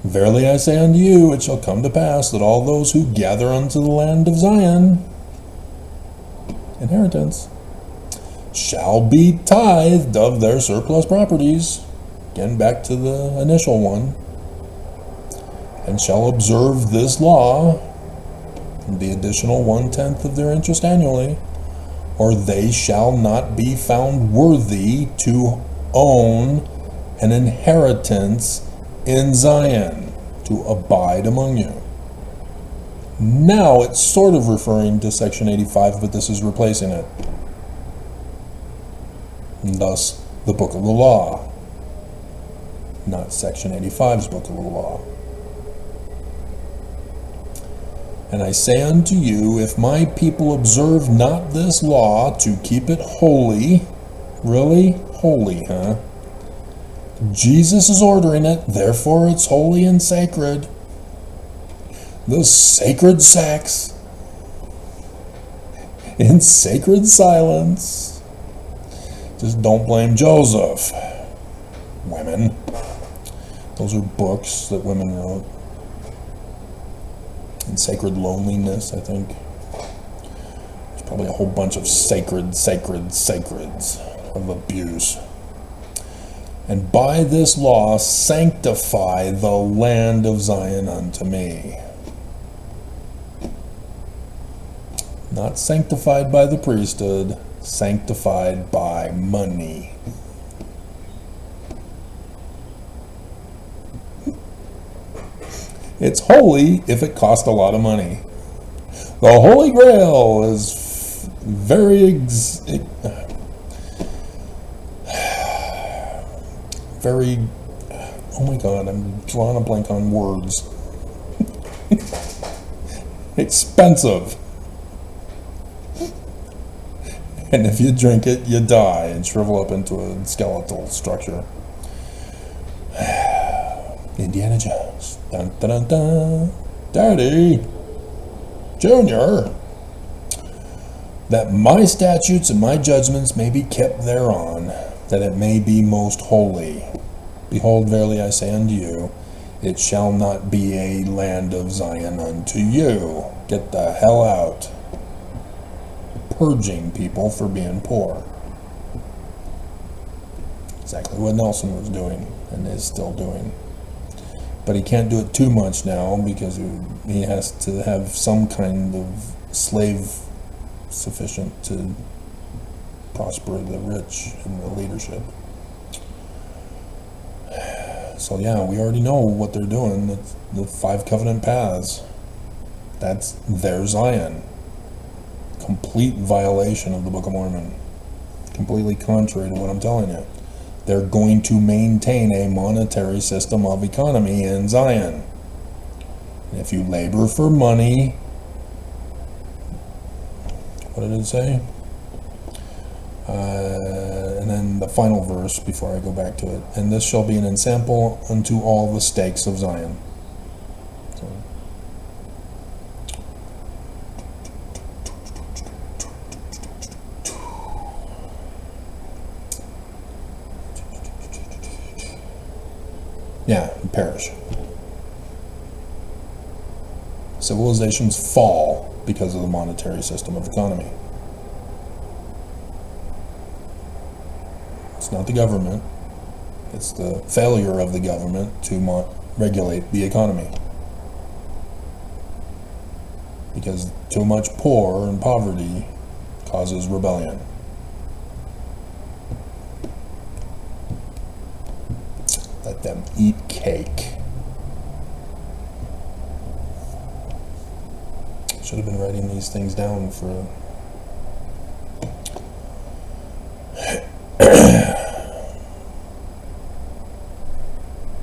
Verily I say unto you, it shall come to pass that all those who gather unto the land of Zion, inheritance, shall be tithed of their surplus properties. Again, back to the initial one. And shall observe this law, the additional 1/10 of their interest annually, or they shall not be found worthy to own an inheritance in Zion, to abide among you. Now it's sort of referring to section 85, but this is replacing it. And thus, the book of the law, not section 85's book of the law. And I say unto you, if my people observe not this law to keep it holy, really? Holy, huh? Jesus is ordering it, therefore it's holy and sacred. The sacred sex in sacred silence. Just don't blame Joseph, women. Those are books that women wrote. And Sacred Loneliness, I think. There's probably a whole bunch of sacreds of abuse. And by this law sanctify the land of Zion unto me. Not sanctified by the priesthood, sanctified by money. It's holy if it costs a lot of money. The Holy Grail is very, oh my God, I'm drawing a blank on words. Expensive. And if you drink it, you die and shrivel up into a skeletal structure. Indiana Jones. Dun, dun, dun, dun. Daddy, Junior, that my statutes and my judgments may be kept thereon, that it may be most holy. Behold, verily I say unto you, it shall not be a land of Zion unto you. Get the hell out. Purging people for being poor. Exactly what Nelson was doing and is still doing. But he can't do it too much now because he has to have some kind of slave sufficient to prosper the rich in the leadership. So yeah, we already know what they're doing. It's the 5 covenant paths. That's their Zion. Complete violation of the Book of Mormon. Completely contrary to what I'm telling you. They're going to maintain a monetary system of economy in Zion. And if you labor for money, what did it say? And then the final verse before I go back to it. And this shall be an ensample unto all the stakes of Zion. So. Yeah, perish. Civilizations fall because of the monetary system of economy. It's not the government. It's the failure of the government to regulate the economy. Because too much poor and poverty causes rebellion. Let them eat cake. Should have been writing these things down for